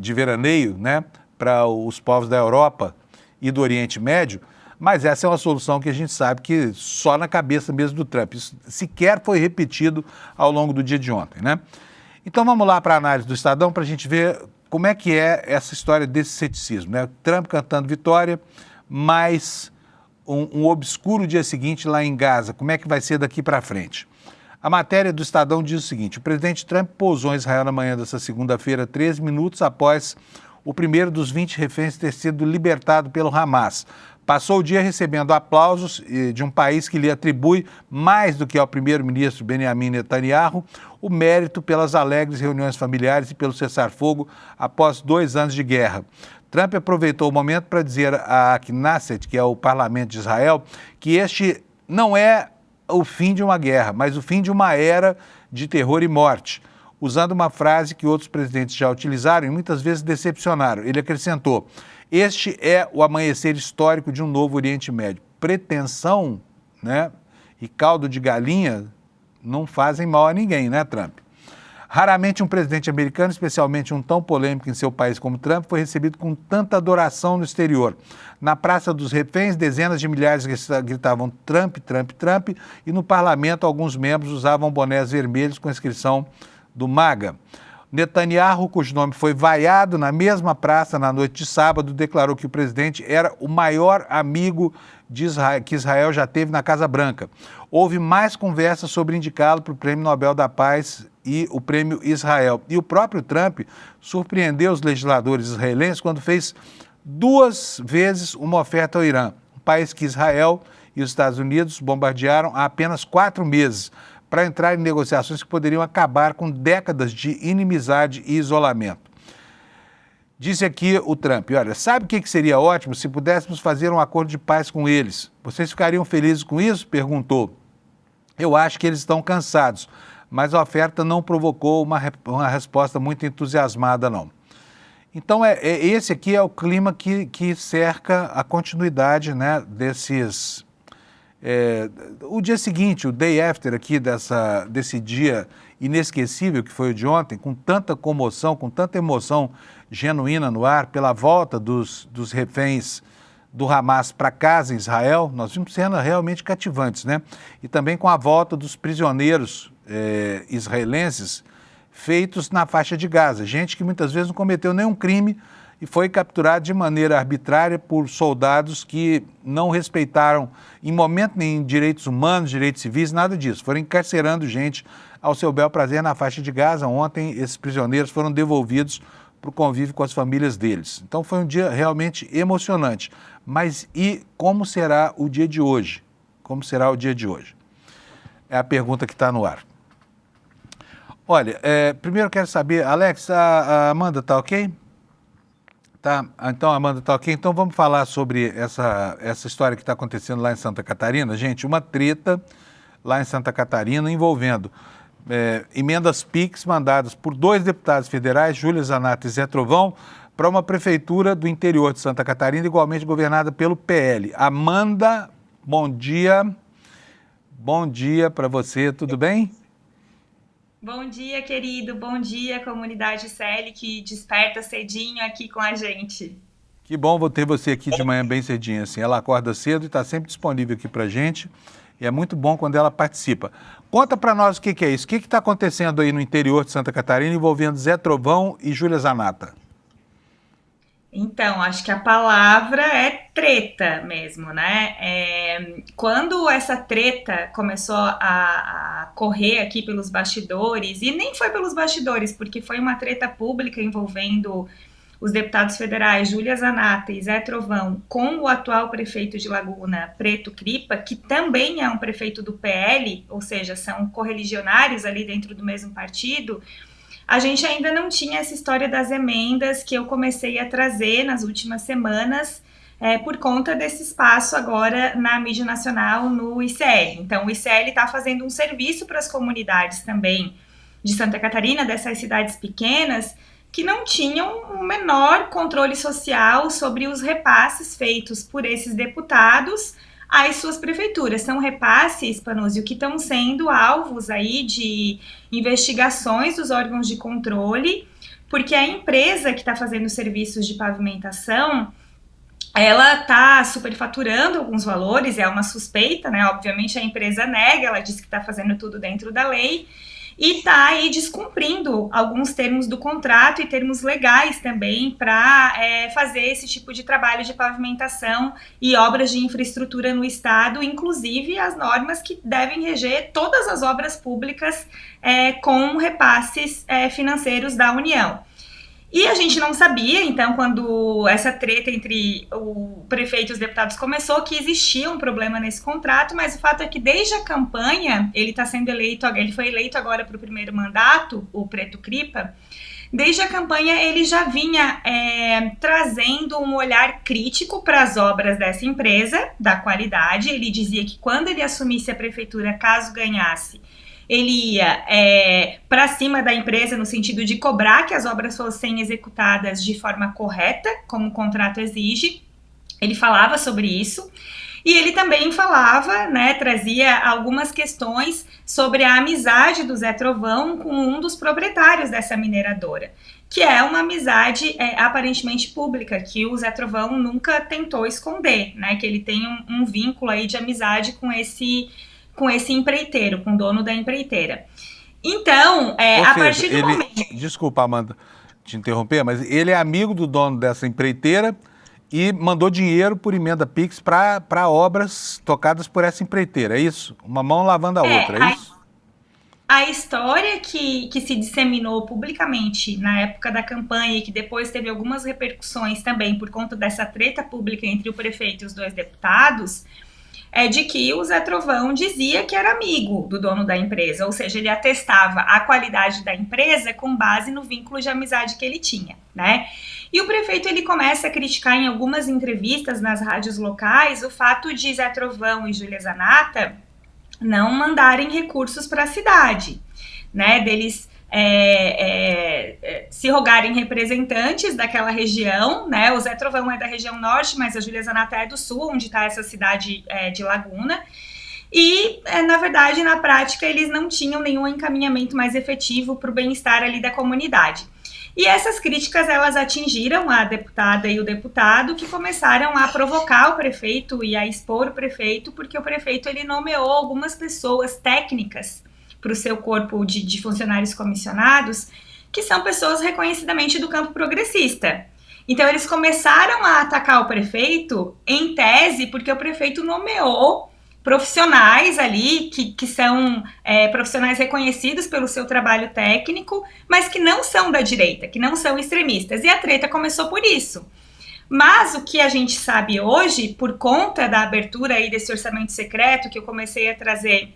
veraneio, né, para os povos da Europa e do Oriente Médio, mas essa é uma solução que a gente sabe que só na cabeça mesmo do Trump. Isso sequer foi repetido ao longo do dia de ontem, né? Então vamos lá para a análise do Estadão para a gente ver como é que é essa história desse ceticismo, né? Trump cantando vitória, mas um obscuro dia seguinte lá em Gaza. Como é que vai ser daqui para frente? A matéria do Estadão diz o seguinte: o presidente Trump pousou em Israel na manhã dessa segunda-feira, 13 minutos após o primeiro dos 20 reféns ter sido libertado pelo Hamas. Passou o dia recebendo aplausos de um país que lhe atribui, mais do que ao primeiro-ministro Benjamin Netanyahu, o mérito pelas alegres reuniões familiares e pelo cessar-fogo após 2 anos de guerra. Trump aproveitou o momento para dizer à Knesset, que é o parlamento de Israel, que este não é o fim de uma guerra, mas o fim de uma era de terror e morte, usando uma frase que outros presidentes já utilizaram e muitas vezes decepcionaram. Ele acrescentou: este é o amanhecer histórico de um novo Oriente Médio. Pretensão, né, e caldo de galinha não fazem mal a ninguém, né, Trump? Raramente um presidente americano, especialmente um tão polêmico em seu país como Trump, foi recebido com tanta adoração no exterior. Na Praça dos Reféns, dezenas de milhares gritavam Trump, Trump, Trump, e no parlamento alguns membros usavam bonés vermelhos com a inscrição do MAGA. Netanyahu, cujo nome foi vaiado na mesma praça na noite de sábado, declarou que o presidente era o maior amigo de Israel, que Israel já teve na Casa Branca. Houve mais conversas sobre indicá-lo para o Prêmio Nobel da Paz e o Prêmio Israel. E o próprio Trump surpreendeu os legisladores israelenses quando fez 2 vezes uma oferta ao Irã, um país que Israel e os Estados Unidos bombardearam há apenas 4 meses, para entrar em negociações que poderiam acabar com décadas de inimizade e isolamento. Disse aqui o Trump: olha, sabe o que seria ótimo se pudéssemos fazer um acordo de paz com eles? Vocês ficariam felizes com isso? Perguntou. Eu acho que eles estão cansados, mas a oferta não provocou uma resposta muito entusiasmada, não. Então, esse aqui é o clima que cerca a continuidade, né, desses... o dia seguinte, o day after aqui desse dia inesquecível que foi o de ontem, com tanta comoção, com tanta emoção genuína no ar, pela volta dos reféns do Hamas para casa em Israel, nós vimos cenas realmente cativantes, né? E também com a volta dos prisioneiros israelenses feitos na faixa de Gaza. Gente que muitas vezes não cometeu nenhum crime e foi capturado de maneira arbitrária por soldados que não respeitaram em momento nenhum direitos humanos, direitos civis, nada disso. Foram encarcerando gente ao seu bel prazer na faixa de Gaza. Ontem, esses prisioneiros foram devolvidos para o convívio com as famílias deles. Então, foi um dia realmente emocionante. Mas e como será o dia de hoje? Como será o dia de hoje? É a pergunta que está no ar. Olha, primeiro eu quero saber, Alex, a Amanda está ok? Tá, então a Amanda está ok. Então vamos falar sobre essa história que está acontecendo lá em Santa Catarina. Gente, uma treta lá em Santa Catarina envolvendo emendas PIX mandadas por 2 deputados federais, Júlia Zanatta e Zé Trovão, para uma prefeitura do interior de Santa Catarina, igualmente governada pelo PL. Amanda, bom dia. Bom dia para você, tudo bem? Bom dia, querido. Bom dia, comunidade CL que desperta cedinho aqui com a gente. Que bom ter você aqui de manhã bem cedinho, assim. Ela acorda cedo e está sempre disponível aqui para a gente. E é muito bom quando ela participa. Conta para nós o que é isso. O que está acontecendo aí no interior de Santa Catarina envolvendo Zé Trovão e Júlia Zanatta? Então, acho que a palavra é treta mesmo, né? Quando essa treta começou a correr aqui pelos bastidores, e nem foi pelos bastidores, porque foi uma treta pública envolvendo os deputados federais Júlia Zanatta e Zé Trovão com o atual prefeito de Laguna, Preto Cripa, que também é um prefeito do PL, ou seja, são correligionários ali dentro do mesmo partido. A gente ainda não tinha essa história das emendas que eu comecei a trazer nas últimas semanas por conta desse espaço agora na mídia nacional no ICL. Então, o ICL está fazendo um serviço para as comunidades também de Santa Catarina, dessas cidades pequenas, que não tinham o menor controle social sobre os repasses feitos por esses deputados às suas prefeituras. São repasses, Panuzzi, que estão sendo alvos aí de investigações dos órgãos de controle, porque a empresa que está fazendo serviços de pavimentação, ela está superfaturando alguns valores, é uma suspeita, né? Obviamente a empresa nega, ela diz que está fazendo tudo dentro da lei, e está aí descumprindo alguns termos do contrato e termos legais também para fazer esse tipo de trabalho de pavimentação e obras de infraestrutura no estado, inclusive as normas que devem reger todas as obras públicas com repasses financeiros da União. E a gente não sabia, então, quando essa treta entre o prefeito e os deputados começou, que existia um problema nesse contrato, mas o fato é que desde a campanha, ele foi eleito agora para o primeiro mandato, o Preto Cripa, desde a campanha ele já vinha trazendo um olhar crítico para as obras dessa empresa, da qualidade. Ele dizia que quando ele assumisse a prefeitura, caso ganhasse, ele ia para cima da empresa no sentido de cobrar que as obras fossem executadas de forma correta, como o contrato exige. Ele falava sobre isso. E ele também falava, né, trazia algumas questões sobre a amizade do Zé Trovão com um dos proprietários dessa mineradora, que é uma amizade aparentemente pública, que o Zé Trovão nunca tentou esconder, né, que ele tem um vínculo aí de amizade com esse empreiteiro, com o dono da empreiteira. Então, a partir do momento... Desculpa, Amanda, te interromper, mas ele é amigo do dono dessa empreiteira e mandou dinheiro por emenda PIX para obras tocadas por essa empreiteira, é isso? Uma mão lavando a outra, é isso? A história que se disseminou publicamente na época da campanha e que depois teve algumas repercussões também por conta dessa treta pública entre o prefeito e os 2 deputados... é de que o Zé Trovão dizia que era amigo do dono da empresa, ou seja, ele atestava a qualidade da empresa com base no vínculo de amizade que ele tinha, né? E o prefeito, ele começa a criticar em algumas entrevistas nas rádios locais o fato de Zé Trovão e Júlia Zanatta não mandarem recursos para a cidade, né? Deles se rogarem representantes daquela região, né? O Zé Trovão é da região norte, mas a Júlia Zanatta é do sul, onde está essa cidade de Laguna. E, na verdade, na prática, eles não tinham nenhum encaminhamento mais efetivo para o bem-estar ali da comunidade. E essas críticas, elas atingiram a deputada e o deputado, que começaram a provocar o prefeito e a expor o prefeito, porque o prefeito, ele nomeou algumas pessoas técnicas para o seu corpo de funcionários comissionados, que são pessoas reconhecidamente do campo progressista. Então, eles começaram a atacar o prefeito, em tese, porque o prefeito nomeou profissionais ali, que são profissionais reconhecidos pelo seu trabalho técnico, mas que não são da direita, que não são extremistas. E a treta começou por isso. Mas o que a gente sabe hoje, por conta da abertura aí desse orçamento secreto, que eu comecei a trazer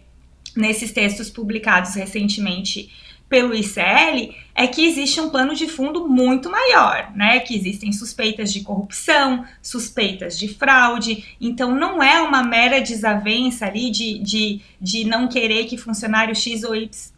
nesses textos publicados recentemente pelo ICL, é que existe um plano de fundo muito maior, né? Que existem suspeitas de corrupção, suspeitas de fraude, então não é uma mera desavença ali de não querer que funcionário X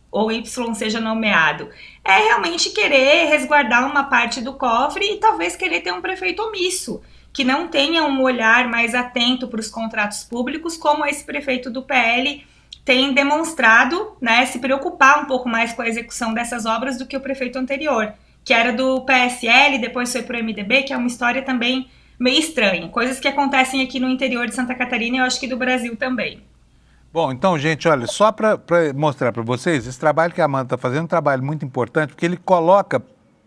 ou Y seja nomeado. É realmente querer resguardar uma parte do cofre e talvez querer ter um prefeito omisso, que não tenha um olhar mais atento para os contratos públicos, como esse prefeito do PL tem demonstrado, né, se preocupar um pouco mais com a execução dessas obras do que o prefeito anterior, que era do PSL, depois foi para o MDB, que é uma história também meio estranha. Coisas que acontecem aqui no interior de Santa Catarina e eu acho que do Brasil também. Bom, então, gente, olha, só para mostrar para vocês, esse trabalho que a Amanda está fazendo é um trabalho muito importante, porque ele coloca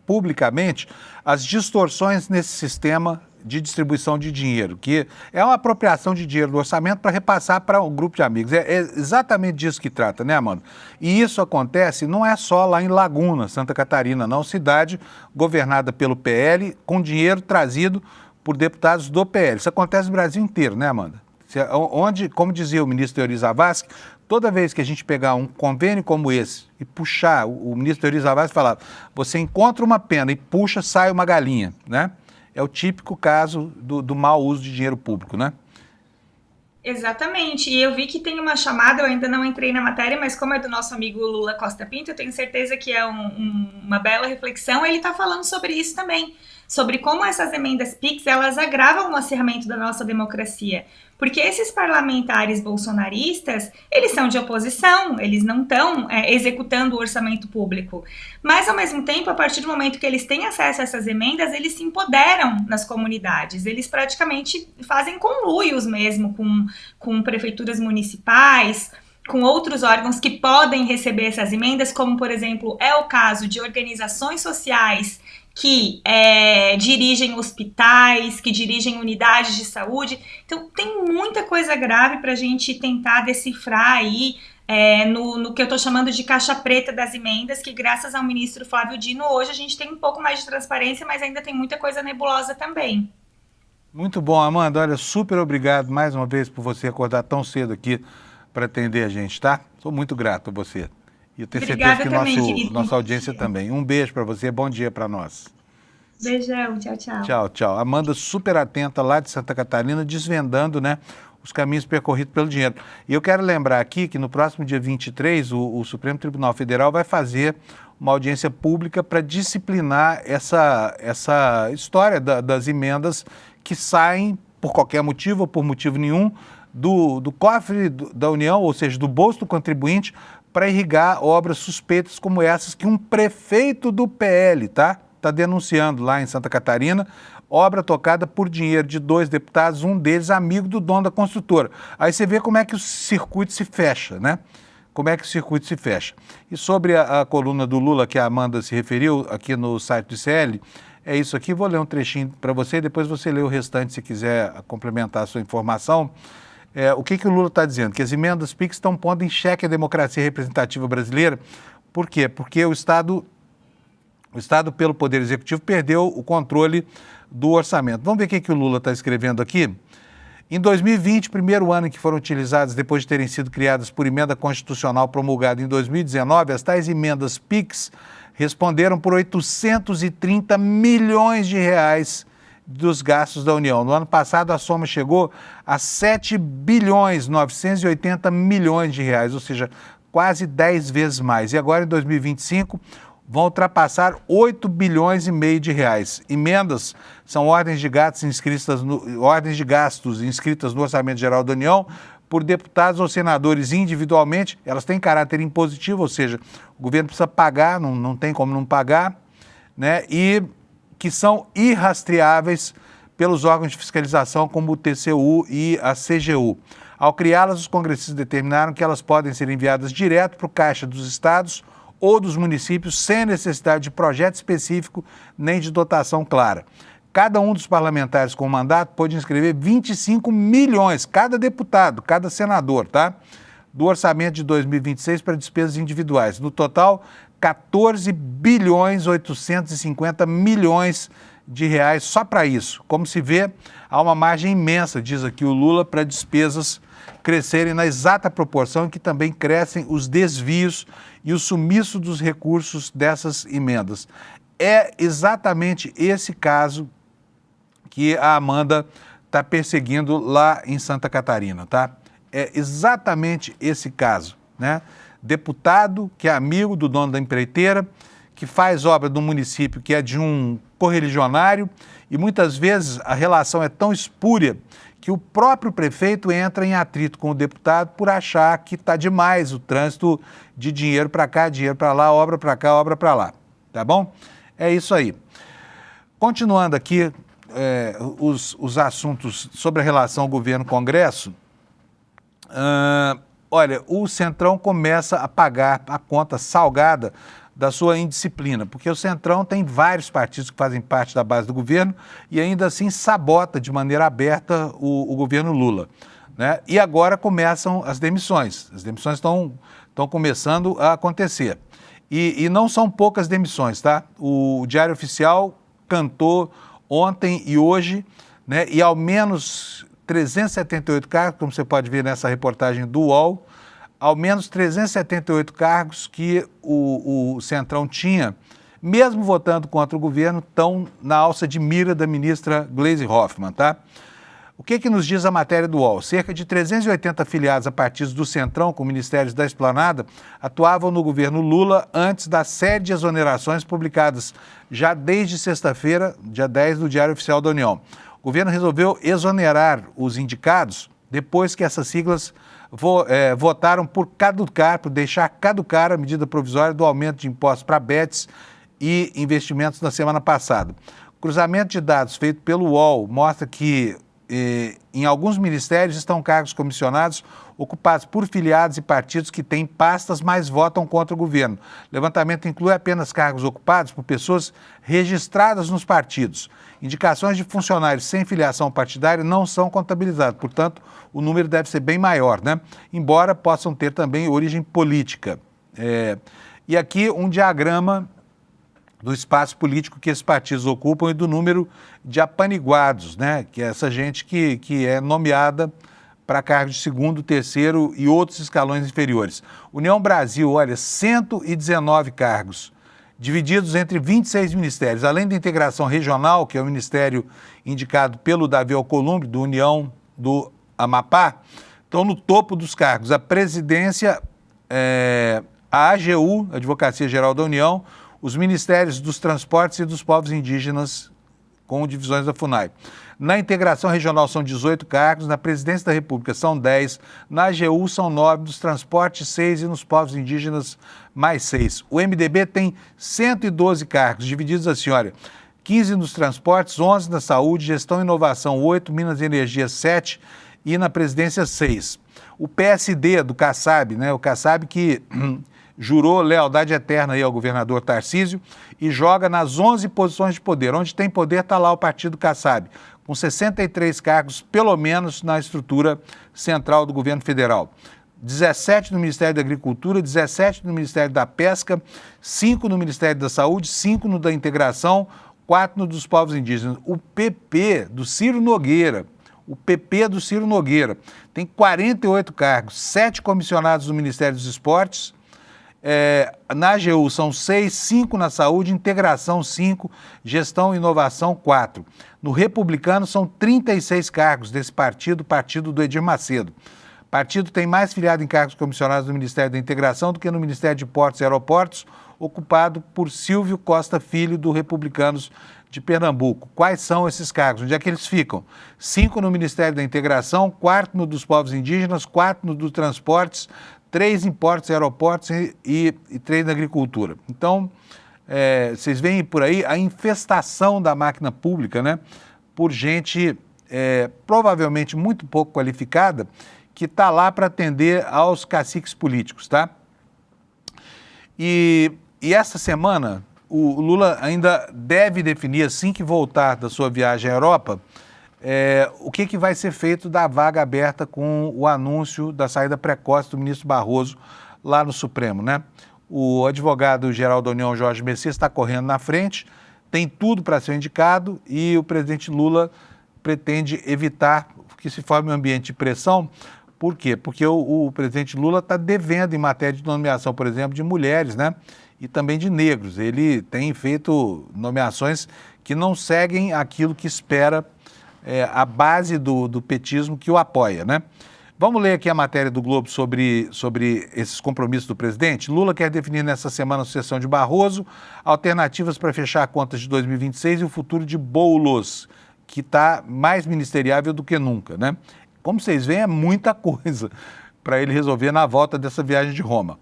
publicamente as distorções nesse sistema de distribuição de dinheiro, que é uma apropriação de dinheiro do orçamento para repassar para um grupo de amigos. É exatamente disso que trata, né, Amanda? E isso acontece não é só lá em Laguna, Santa Catarina, não, cidade governada pelo PL, com dinheiro trazido por deputados do PL. Isso acontece no Brasil inteiro, né, Amanda? Onde, como dizia o ministro Euri Zavascki, toda vez que a gente pegar um convênio como esse e puxar, o ministro Euri Zavascki falava, você encontra uma pena e puxa, sai uma galinha, né? É o típico caso do mau uso de dinheiro público, né? Exatamente, e eu vi que tem uma chamada, eu ainda não entrei na matéria, mas como é do nosso amigo Lula Costa Pinto, eu tenho certeza que é uma bela reflexão, ele está falando sobre isso também, sobre como essas emendas PIX, elas agravam o acirramento da nossa democracia, porque esses parlamentares bolsonaristas, eles são de oposição, eles não estão executando o orçamento público, mas ao mesmo tempo, a partir do momento que eles têm acesso a essas emendas, eles se empoderam nas comunidades, eles praticamente fazem conluios mesmo com prefeituras municipais, com outros órgãos que podem receber essas emendas, como por exemplo, é o caso de organizações sociais que dirigem hospitais, que dirigem unidades de saúde. Então, tem muita coisa grave para a gente tentar decifrar aí no que eu estou chamando de caixa preta das emendas, que graças ao ministro Flávio Dino, hoje a gente tem um pouco mais de transparência, mas ainda tem muita coisa nebulosa também. Muito bom, Amanda. Olha, super obrigado mais uma vez por você acordar tão cedo aqui para atender a gente, tá? Sou muito grato a você. E eu tenho certeza que nossa audiência também. Um beijo para você, bom dia para nós. Beijão, tchau, tchau. Tchau, tchau. Amanda super atenta lá de Santa Catarina, desvendando, né, os caminhos percorridos pelo dinheiro. E eu quero lembrar aqui que no próximo dia 23, o Supremo Tribunal Federal vai fazer uma audiência pública para disciplinar essa história das emendas que saem por qualquer motivo ou por motivo nenhum do cofre da União, ou seja, do bolso do contribuinte, para irrigar obras suspeitas como essas que um prefeito do PL, está denunciando lá em Santa Catarina, obra tocada por dinheiro de 2 deputados, um deles amigo do dono da construtora. Aí você vê como é que o circuito se fecha, né? Como é que o circuito se fecha. E sobre a coluna do Lula que a Amanda se referiu aqui no site do ICL, é isso aqui, vou ler um trechinho para você e depois você lê o restante se quiser complementar a sua informação. O que o Lula está dizendo? Que as emendas PIX estão pondo em xeque a democracia representativa brasileira. Por quê? Porque o Estado, pelo Poder Executivo, perdeu o controle do orçamento. Vamos ver o que o Lula está escrevendo aqui? Em 2020, primeiro ano em que foram utilizadas, depois de terem sido criadas por emenda constitucional promulgada em 2019, as tais emendas PIX responderam por 830 milhões de reais dos gastos da União. No ano passado, a soma chegou a 7 bilhões 980 milhões de reais, ou seja, quase 10 vezes mais. E agora, em 2025, vão ultrapassar 8 bilhões e meio de reais. Emendas são ordens de gastos inscritas no Orçamento Geral da União por deputados ou senadores individualmente. Elas têm caráter impositivo, ou seja, o governo precisa pagar, não tem como não pagar, né? E que são irrastreáveis pelos órgãos de fiscalização como o TCU e a CGU. Ao criá-las, os congressistas determinaram que elas podem ser enviadas direto para o caixa dos estados ou dos municípios, sem necessidade de projeto específico nem de dotação clara. Cada um dos parlamentares com mandato pôde inscrever 25 milhões, cada deputado, cada senador, tá? Do orçamento de 2026 para despesas individuais. No total, 14 bilhões 850 milhões de reais só para isso. Como se vê, há uma margem imensa, diz aqui o Lula, para despesas crescerem na exata proporção em que também crescem os desvios e o sumiço dos recursos dessas emendas. É exatamente esse caso que a Amanda está perseguindo lá em Santa Catarina, tá? É exatamente esse caso, né? Deputado que é amigo do dono da empreiteira, que faz obra do município que é de um correligionário e muitas vezes a relação é tão espúria que o próprio prefeito entra em atrito com o deputado por achar que está demais o trânsito de dinheiro para cá, dinheiro para lá, obra para cá, obra para lá, tá bom? É isso aí. Continuando aqui os assuntos sobre a relação governo-congresso, olha, o Centrão começa a pagar a conta salgada da sua indisciplina, porque o Centrão tem vários partidos que fazem parte da base do governo e ainda assim sabota de maneira aberta o governo Lula, né? E agora começam as demissões estão começando a acontecer. E não são poucas demissões, tá? O Diário Oficial cantou ontem e hoje, né? E ao menos 378 cargos, como você pode ver nessa reportagem do UOL, ao menos 378 cargos que o Centrão tinha, mesmo votando contra o governo, estão na alça de mira da ministra Gleisi Hoffmann, tá? O que nos diz a matéria do UOL? Cerca de 380 afiliados a partidos do Centrão, com ministérios da Esplanada, atuavam no governo Lula antes da série de exonerações publicadas já desde sexta-feira, dia 10, no Diário Oficial da União. O governo resolveu exonerar os indicados depois que essas siglas votaram por deixar caducar a medida provisória do aumento de impostos para bets e investimentos na semana passada. O cruzamento de dados feito pelo UOL mostra que em alguns ministérios estão cargos comissionados ocupados por filiados e partidos que têm pastas, mas votam contra o governo. O levantamento inclui apenas cargos ocupados por pessoas registradas nos partidos. Indicações de funcionários sem filiação partidária não são contabilizadas, portanto, o número deve ser bem maior, né? Embora possam ter também origem política. E aqui um diagrama do espaço político que esses partidos ocupam e do número de apaniguados, né? Que é essa gente que é nomeada para cargos de segundo, terceiro e outros escalões inferiores. União Brasil, olha, 119 cargos, divididos entre 26 ministérios. Além da integração regional, que é o ministério indicado pelo Davi Alcolumbre, do União do Amapá, estão no topo dos cargos. A presidência, a AGU, Advocacia Geral da União, os ministérios dos transportes e dos povos indígenas, com divisões da FUNAI. Na integração regional são 18 cargos, na presidência da República são 10, na AGU são 9, nos transportes 6 e nos povos indígenas mais 6. O MDB tem 112 cargos, divididos assim, olha, 15 nos transportes, 11 na saúde, gestão e inovação 8, Minas e Energia 7 e na presidência 6. O PSD do Kassab, né, o Kassab que jurou lealdade eterna aí ao governador Tarcísio e joga nas 11 posições de poder. Onde tem poder está lá o partido Kassab, com 63 cargos, pelo menos, na estrutura central do governo federal. 17 no Ministério da Agricultura, 17 no Ministério da Pesca, 5 no Ministério da Saúde, 5 no da Integração, 4 no dos povos indígenas. O PP do Ciro Nogueira, tem 48 cargos, 7 comissionados no Ministério dos Esportes, na AGU são 6, 5 na saúde, integração 5, gestão e inovação 4. No Republicano são 36 cargos desse partido, partido do Edir Macedo. O partido tem mais filiado em cargos comissionados no Ministério da Integração do que no Ministério de Portos e Aeroportos, ocupado por Silvio Costa Filho, do Republicanos de Pernambuco. Quais são esses cargos? Onde é que eles ficam? 5 no Ministério da Integração, 4 no dos povos indígenas, 4 no dos transportes, 3 em portos e aeroportos e 3 na agricultura. Então, vocês veem por aí a infestação da máquina pública, né, por gente provavelmente muito pouco qualificada, que está lá para atender aos caciques políticos, tá? E essa semana, o Lula ainda deve definir, assim que voltar da sua viagem à Europa, o que vai ser feito da vaga aberta com o anúncio da saída precoce do ministro Barroso lá no Supremo, né? O advogado-geral da União, Jorge Messias, está correndo na frente, tem tudo para ser indicado e o presidente Lula pretende evitar que se forme um ambiente de pressão. Por quê? Porque o presidente Lula está devendo em matéria de nomeação, por exemplo, de mulheres, né? E também de negros. Ele tem feito nomeações que não seguem aquilo que espera a base do petismo que o apoia, né? Vamos ler aqui a matéria do Globo sobre esses compromissos do presidente. Lula quer definir nessa semana a sucessão de Barroso, alternativas para fechar contas de 2026 e o futuro de Boulos, que está mais ministeriável do que nunca, né? Como vocês veem, é muita coisa para ele resolver na volta dessa viagem de Roma.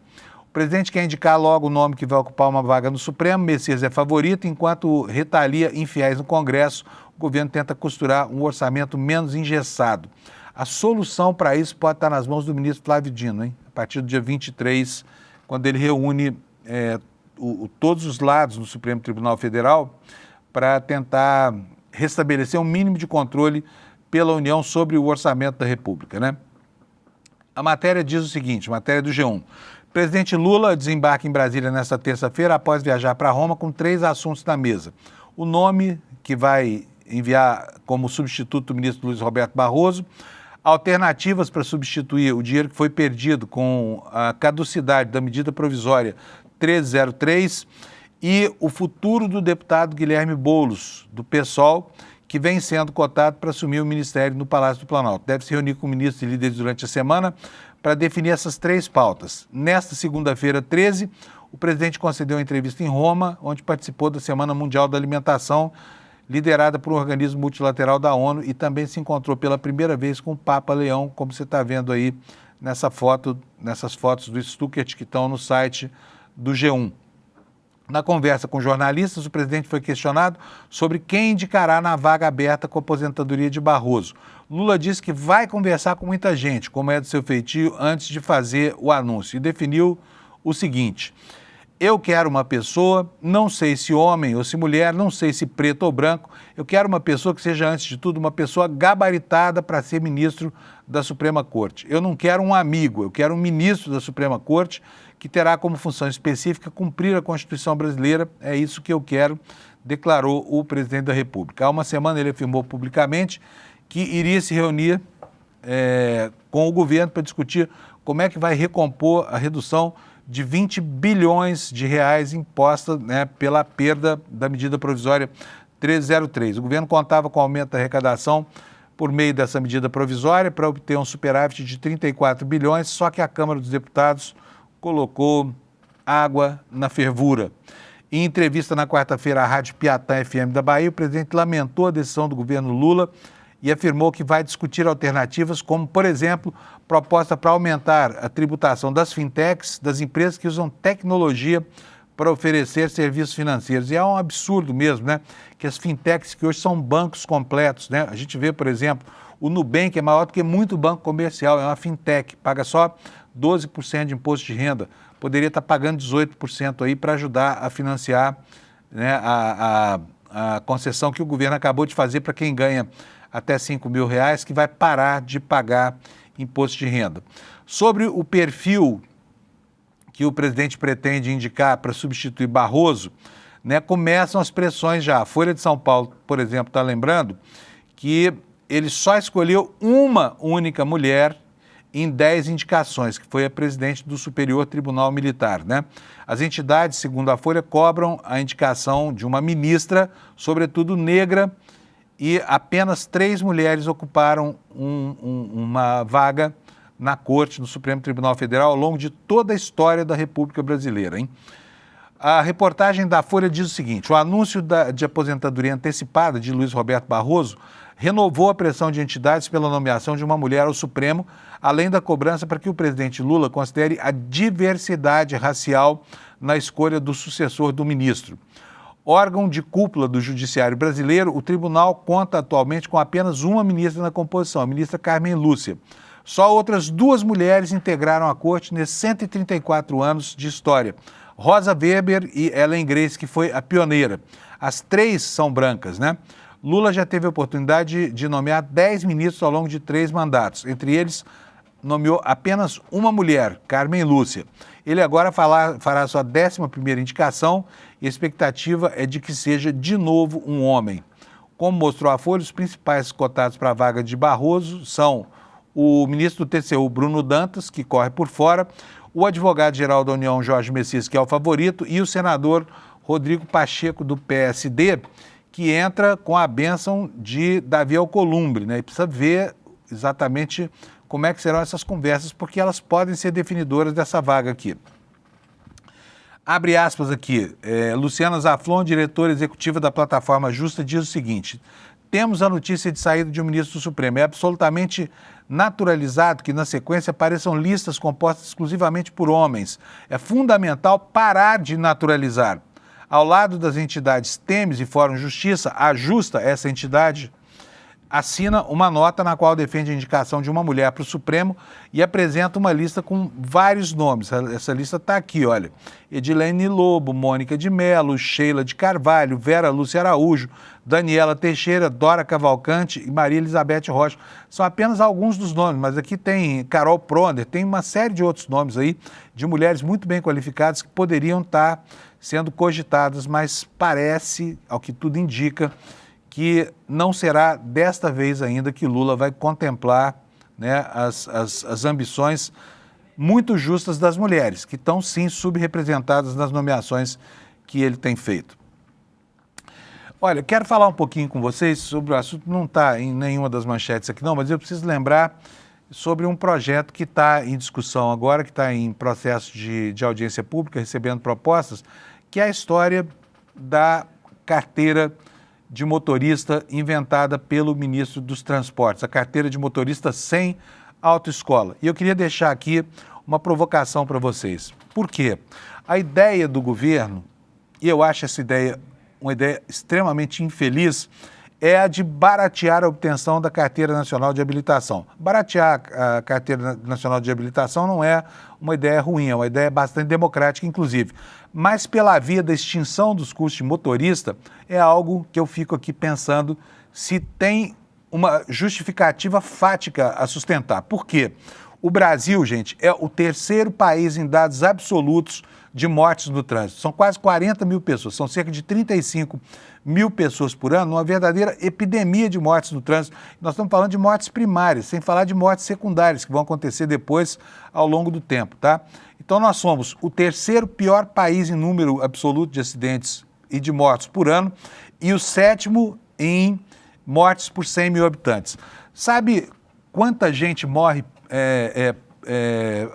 O presidente quer indicar logo o nome que vai ocupar uma vaga no Supremo. Messias é favorito, enquanto retalia infiéis no Congresso, o governo tenta costurar um orçamento menos engessado. A solução para isso pode estar nas mãos do ministro Flávio Dino, hein? A partir do dia 23, quando ele reúne todos os lados no Supremo Tribunal Federal para tentar restabelecer um mínimo de controle pela União sobre o orçamento da República, né? A matéria diz o seguinte, matéria do G1. O presidente Lula desembarca em Brasília nesta terça-feira após viajar para Roma com 3 assuntos na mesa. O nome que vai enviar como substituto do ministro Luiz Roberto Barroso, alternativas para substituir o dinheiro que foi perdido com a caducidade da medida provisória 1303 e o futuro do deputado Guilherme Boulos, do PSOL, que vem sendo cotado para assumir o ministério no Palácio do Planalto. Deve se reunir com ministros e líderes durante a semana para definir essas 3 pautas. Nesta segunda-feira, 13, o presidente concedeu uma entrevista em Roma, onde participou da Semana Mundial da Alimentação, liderada por um organismo multilateral da ONU, e também se encontrou pela primeira vez com o Papa Leão, como você está vendo aí nessas fotos do Stuckert que estão no site do G1. Na conversa com jornalistas, o presidente foi questionado sobre quem indicará na vaga aberta com a aposentadoria de Barroso. Lula disse que vai conversar com muita gente, como é do seu feitio, antes de fazer o anúncio, e definiu o seguinte: eu quero uma pessoa, não sei se homem ou se mulher, não sei se preto ou branco, eu quero uma pessoa que seja, antes de tudo, uma pessoa gabaritada para ser ministro da Suprema Corte. Eu não quero um amigo, eu quero um ministro da Suprema Corte que terá como função específica cumprir a Constituição brasileira. É isso que eu quero, declarou o presidente da República. Há uma semana ele afirmou publicamente que iria se reunir com o governo para discutir como é que vai recompor a redução de 20 bilhões de reais imposta, né, pela perda da medida provisória 1303. O governo contava com o aumento da arrecadação por meio dessa medida provisória para obter um superávit de 34 bilhões, só que a Câmara dos Deputados colocou água na fervura. Em entrevista na quarta-feira à Rádio Piatã FM da Bahia, o presidente lamentou a decisão do governo Lula e afirmou que vai discutir alternativas como, por exemplo, proposta para aumentar a tributação das fintechs, das empresas que usam tecnologia para oferecer serviços financeiros. E é um absurdo mesmo, né? Que as fintechs, que hoje são bancos completos, né? A gente vê, por exemplo, o Nubank é maior do que muito banco comercial, é uma fintech, paga só 12% de imposto de renda, poderia estar pagando 18% aí para ajudar a financiar, né, a concessão que o governo acabou de fazer para quem ganha até R$5.000, que vai parar de pagar imposto de renda. Sobre o perfil que o presidente pretende indicar para substituir Barroso, né, começam as pressões já. A Folha de São Paulo, por exemplo, está lembrando que ele só escolheu uma única mulher em 10 indicações, que foi a presidente do Superior Tribunal Militar, né? As entidades, segundo a Folha, cobram a indicação de uma ministra, sobretudo negra, e apenas 3 mulheres ocuparam uma vaga na Corte, no Supremo Tribunal Federal, ao longo de toda a história da República Brasileira, hein? A reportagem da Folha diz o seguinte: o anúncio de aposentadoria antecipada de Luiz Roberto Barroso renovou a pressão de entidades pela nomeação de uma mulher ao Supremo, além da cobrança para que o presidente Lula considere a diversidade racial na escolha do sucessor do ministro. Órgão de cúpula do Judiciário brasileiro, o tribunal conta atualmente com apenas uma ministra na composição, a ministra Carmen Lúcia. Só outras 2 mulheres integraram a corte nesses 134 anos de história. Rosa Weber e Ellen Grace, que foi a pioneira. As 3 são brancas, né? Lula já teve a oportunidade de nomear 10 ministros ao longo de 3 mandatos. Entre eles, nomeou apenas uma mulher, Carmen Lúcia. Ele agora fará sua 11ª indicação e a expectativa é de que seja de novo um homem. Como mostrou a Folha, os principais cotados para a vaga de Barroso são o ministro do TCU, Bruno Dantas, que corre por fora, o advogado-geral da União, Jorge Messias, que é o favorito, e o senador Rodrigo Pacheco, do PSD, que entra com a bênção de Davi Alcolumbre, né? E precisa ver exatamente como é que serão essas conversas, porque elas podem ser definidoras dessa vaga aqui. Abre aspas aqui, Luciana Zaflon, diretora executiva da plataforma Justa, diz o seguinte: temos a notícia de saída de um ministro do Supremo. É absolutamente naturalizado que, na sequência, apareçam listas compostas exclusivamente por homens. É fundamental parar de naturalizar. Ao lado das entidades Temes e Fórum Justiça, a Justa, essa entidade, assina uma nota na qual defende a indicação de uma mulher para o Supremo e apresenta uma lista com vários nomes. Essa lista está aqui, olha. Edilene Lobo, Mônica de Mello, Sheila de Carvalho, Vera Lúcia Araújo, Daniela Teixeira, Dora Cavalcante e Maria Elizabeth Rocha. São apenas alguns dos nomes, mas aqui tem Carol Pronder, tem uma série de outros nomes aí, de mulheres muito bem qualificadas que poderiam estar sendo cogitadas, mas parece, ao que tudo indica, que não será desta vez ainda que Lula vai contemplar, né, as ambições muito justas das mulheres, que estão sim subrepresentadas nas nomeações que ele tem feito. Olha, quero falar um pouquinho com vocês sobre o assunto, não está em nenhuma das manchetes aqui não, mas eu preciso lembrar sobre um projeto que está em discussão agora, que está em processo de audiência pública, recebendo propostas, que é a história da carteira de motorista inventada pelo ministro dos Transportes, a carteira de motorista sem autoescola. E eu queria deixar aqui uma provocação para vocês. Por quê? A ideia do governo, e eu acho essa ideia uma ideia extremamente infeliz, é a de baratear a obtenção da Carteira Nacional de Habilitação. Baratear a Carteira Nacional de Habilitação não é uma ideia ruim, é uma ideia bastante democrática, inclusive. Mas pela via da extinção dos cursos de motorista, é algo que eu fico aqui pensando se tem uma justificativa fática a sustentar. Por quê? O Brasil, gente, é o 3º país em dados absolutos de mortes no trânsito. São quase 40 mil pessoas, são cerca de 35 mil pessoas por ano, uma verdadeira epidemia de mortes no trânsito. Nós estamos falando de mortes primárias, sem falar de mortes secundárias, que vão acontecer depois ao longo do tempo, tá? Então nós somos o 3º pior país em número absoluto de acidentes e de mortes por ano e o 7º em mortes por 100 mil habitantes. Sabe quanta gente morre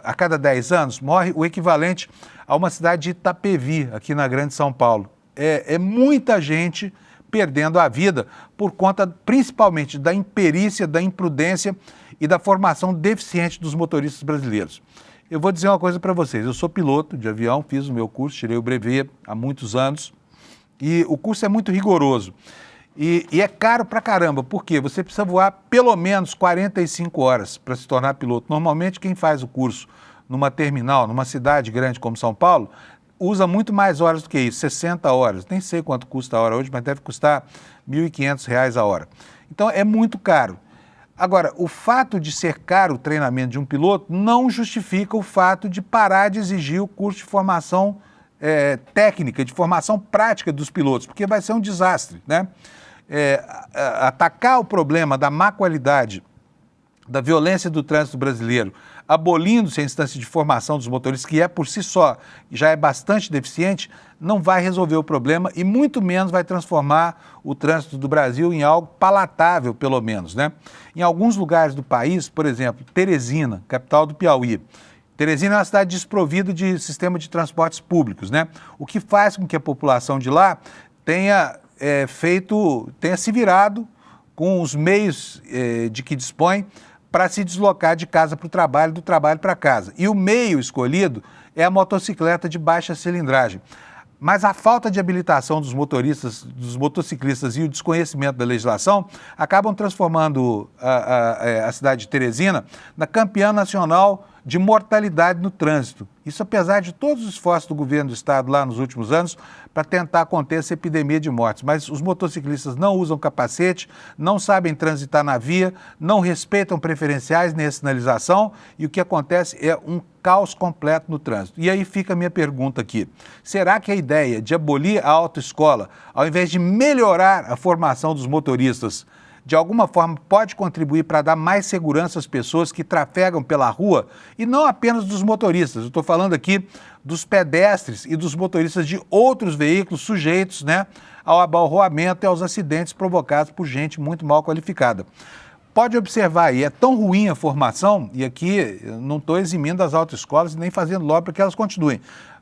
a cada 10 anos? Morre o equivalente a uma cidade de Itapevi, aqui na Grande São Paulo. É muita gente perdendo a vida por conta, principalmente, da imperícia, da imprudência e da formação deficiente dos motoristas brasileiros. Eu vou dizer uma coisa para vocês, eu sou piloto de avião, fiz o meu curso, tirei o brevet há muitos anos, e o curso é muito rigoroso. E é caro pra caramba, porque você precisa voar pelo menos 45 horas para se tornar piloto. Normalmente, quem faz o curso numa terminal, numa cidade grande como São Paulo, usa muito mais horas do que isso, 60 horas. Nem sei quanto custa a hora hoje, mas deve custar R$ 1.500 a hora. Então, é muito caro. Agora, o fato de ser caro o treinamento de um piloto não justifica o fato de parar de exigir o curso de formação técnica, de formação prática dos pilotos, porque vai ser um desastre, né? Atacar o problema da má qualidade, da violência do trânsito brasileiro, abolindo-se a instância de formação dos motoristas, que por si só já é bastante deficiente, não vai resolver o problema e muito menos vai transformar o trânsito do Brasil em algo palatável, pelo menos, né? Em alguns lugares do país, por exemplo, Teresina, capital do Piauí. Teresina é uma cidade desprovida de sistema de transportes públicos, né? O que faz com que a população de lá tenha se virado com os meios de que dispõe para se deslocar de casa para o trabalho, do trabalho para casa. E o meio escolhido é a motocicleta de baixa cilindragem. Mas a falta de habilitação dos motoristas, dos motociclistas e o desconhecimento da legislação acabam transformando a cidade de Teresina na campeã nacional de mortalidade no trânsito. Isso apesar de todos os esforços do governo do estado lá nos últimos anos para tentar conter essa epidemia de mortes. Mas os motociclistas não usam capacete, não sabem transitar na via, não respeitam preferenciais nem a sinalização e o que acontece é um caos completo no trânsito. E aí fica a minha pergunta aqui. Será que a ideia de abolir a autoescola, ao invés de melhorar a formação dos motoristas, de alguma forma pode contribuir para dar mais segurança às pessoas que trafegam pela rua e não apenas dos motoristas? Eu estou falando aqui dos pedestres e dos motoristas de outros veículos sujeitos, né, ao abalroamento e aos acidentes provocados por gente muito mal qualificada. Pode observar aí, é tão ruim a formação, e aqui eu não estou eximindo as autoescolas nem fazendo lobby para que elas continuem,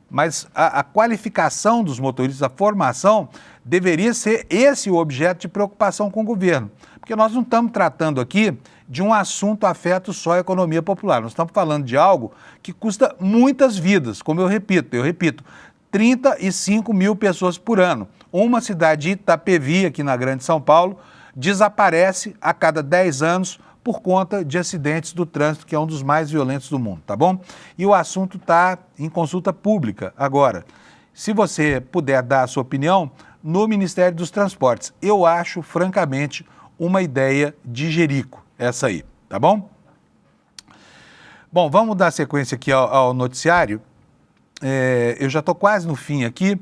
mas a qualificação dos motoristas, a formação, deveria ser esse o objeto de preocupação com o governo. Porque nós não estamos tratando aqui de um assunto afeto só à economia popular. Nós estamos falando de algo que custa muitas vidas, como eu repito, 35 mil pessoas por ano. Uma cidade de Itapevi, aqui na Grande São Paulo, desaparece a cada 10 anos por conta de acidentes do trânsito, que é um dos mais violentos do mundo, tá bom? E o assunto está em consulta pública agora. Se você puder dar a sua opinião, no Ministério dos Transportes, eu acho, francamente, uma ideia de jerico, essa aí, tá bom? Bom, vamos dar sequência aqui ao noticiário. Eu já estou quase no fim aqui.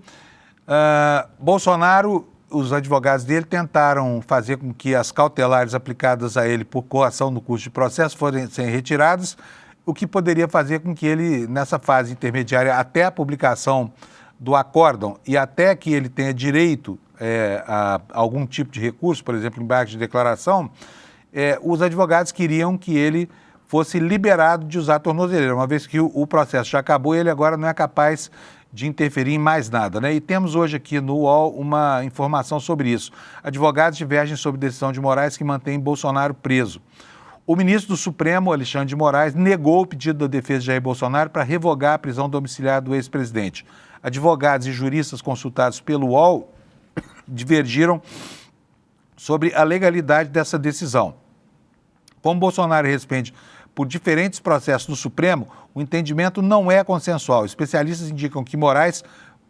Bolsonaro, os advogados dele tentaram fazer com que as cautelares aplicadas a ele por coação no curso de processo fossem retiradas, o que poderia fazer com que ele, nessa fase intermediária, até a publicação do acórdão e até que ele tenha direito a algum tipo de recurso, por exemplo, embargo de declaração, os advogados queriam que ele fosse liberado de usar a tornozeleira, uma vez que o processo já acabou e ele agora não é capaz de interferir em mais nada, né? E temos hoje aqui no UOL uma informação sobre isso. Advogados divergem sobre decisão de Moraes que mantém Bolsonaro preso. O ministro do Supremo, Alexandre de Moraes, negou o pedido da defesa de Jair Bolsonaro para revogar a prisão domiciliar do ex-presidente. Advogados e juristas consultados pelo UOL divergiram sobre a legalidade dessa decisão. Como Bolsonaro responde por diferentes processos no Supremo, o entendimento não é consensual. Especialistas indicam que Moraes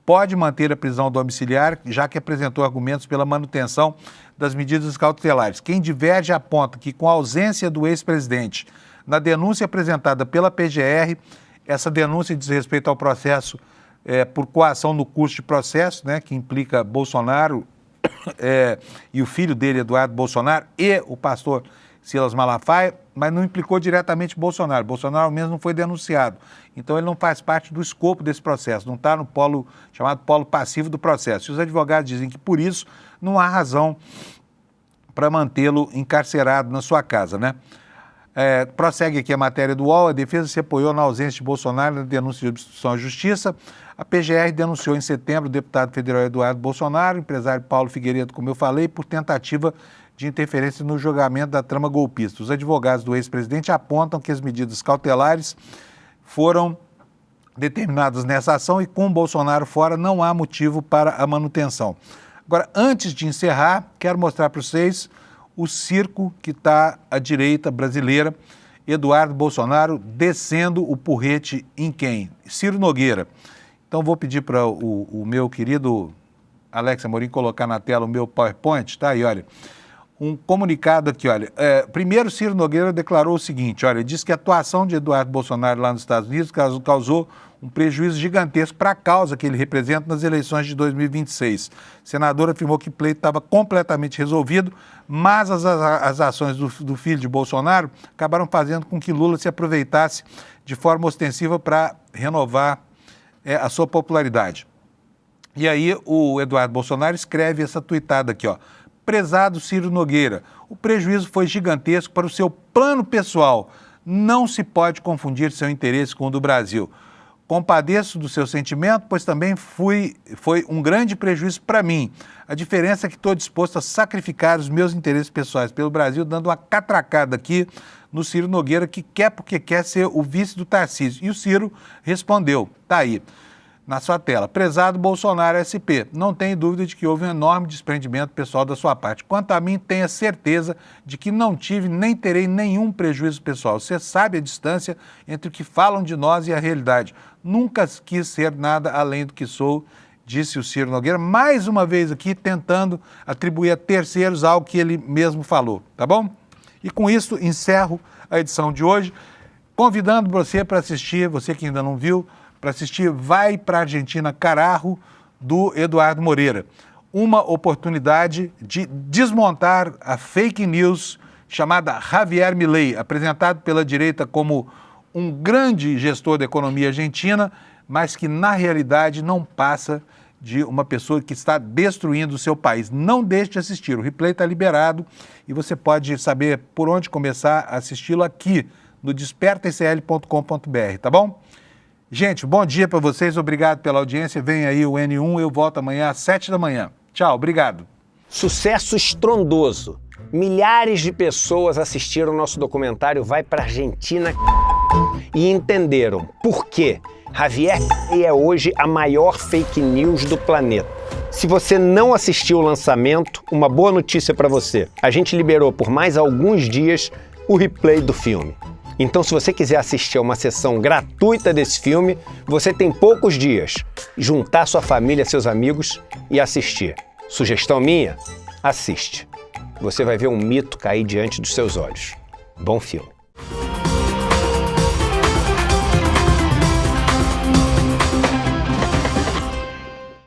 pode manter a prisão domiciliar, já que apresentou argumentos pela manutenção das medidas cautelares. Quem diverge aponta que, com a ausência do ex-presidente na denúncia apresentada pela PGR, essa denúncia diz respeito ao processo por coação no curso de processo, né, que implica Bolsonaro e o filho dele, Eduardo Bolsonaro, e o pastor Silas Malafaia, mas não implicou diretamente Bolsonaro. Bolsonaro ao menos não foi denunciado. Então ele não faz parte do escopo desse processo, não está no polo chamado polo passivo do processo. E os advogados dizem que por isso não há razão para mantê-lo encarcerado na sua casa, né? Prossegue aqui a matéria do UOL. A defesa se apoiou na ausência de Bolsonaro na denúncia de obstrução à justiça. A PGR denunciou em setembro o deputado federal Eduardo Bolsonaro, o empresário Paulo Figueiredo, como eu falei, por tentativa de interferência no julgamento da trama golpista. Os advogados do ex-presidente apontam que as medidas cautelares foram determinadas nessa ação e com Bolsonaro fora não há motivo para a manutenção. Agora, antes de encerrar, quero mostrar para vocês o circo que está à direita brasileira, Eduardo Bolsonaro descendo o porrete em quem? Ciro Nogueira. Então vou pedir para o meu querido Alex Amorim colocar na tela o meu PowerPoint, tá aí, olha. Um comunicado aqui, olha. Primeiro, Ciro Nogueira declarou o seguinte, olha, diz que a atuação de Eduardo Bolsonaro lá nos Estados Unidos causou um prejuízo gigantesco para a causa que ele representa nas eleições de 2026. O senador afirmou que o pleito estava completamente resolvido, mas as ações do filho de Bolsonaro acabaram fazendo com que Lula se aproveitasse de forma ostensiva para renovar a sua popularidade. E aí o Eduardo Bolsonaro escreve essa tuitada aqui, ó. Prezado Ciro Nogueira, o prejuízo foi gigantesco para o seu plano pessoal. Não se pode confundir seu interesse com o do Brasil. Compadeço do seu sentimento, pois também foi um grande prejuízo para mim. A diferença é que estou disposto a sacrificar os meus interesses pessoais pelo Brasil, dando uma catracada aqui no Ciro Nogueira, que quer porque quer ser o vice do Tarcísio. E o Ciro respondeu, tá aí. na sua tela. Prezado Bolsonaro SP, não tenho dúvida de que houve um enorme desprendimento pessoal da sua parte. Quanto a mim, tenha certeza de que não tive nem terei nenhum prejuízo pessoal. Você sabe a distância entre o que falam de nós e a realidade. Nunca quis ser nada além do que sou, disse o Ciro Nogueira, mais uma vez aqui tentando atribuir a terceiros algo que ele mesmo falou, tá bom? E com isso encerro a edição de hoje, convidando você para assistir, você que ainda não viu, para assistir Vai para a Argentina Carajo, do Eduardo Moreira. Uma oportunidade de desmontar a fake news chamada Javier Milei, apresentado pela direita como um grande gestor da economia argentina, mas que na realidade não passa de uma pessoa que está destruindo o seu país. Não deixe de assistir, o replay está liberado e você pode saber por onde começar a assisti-lo aqui no despertaicl.com.br, tá bom? Gente, bom dia para vocês, obrigado pela audiência. Vem aí o N1, eu volto amanhã às 7 da manhã. Tchau, obrigado. Sucesso estrondoso. Milhares de pessoas assistiram o nosso documentário Vai pra Argentina e entenderam por que Javier é hoje a maior fake news do planeta. Se você não assistiu o lançamento, uma boa notícia para você. A gente liberou por mais alguns dias o replay do filme. Então, se você quiser assistir a uma sessão gratuita desse filme, você tem poucos dias. Juntar sua família, seus amigos e assistir. Sugestão minha? Assiste. Você vai ver um mito cair diante dos seus olhos. Bom filme.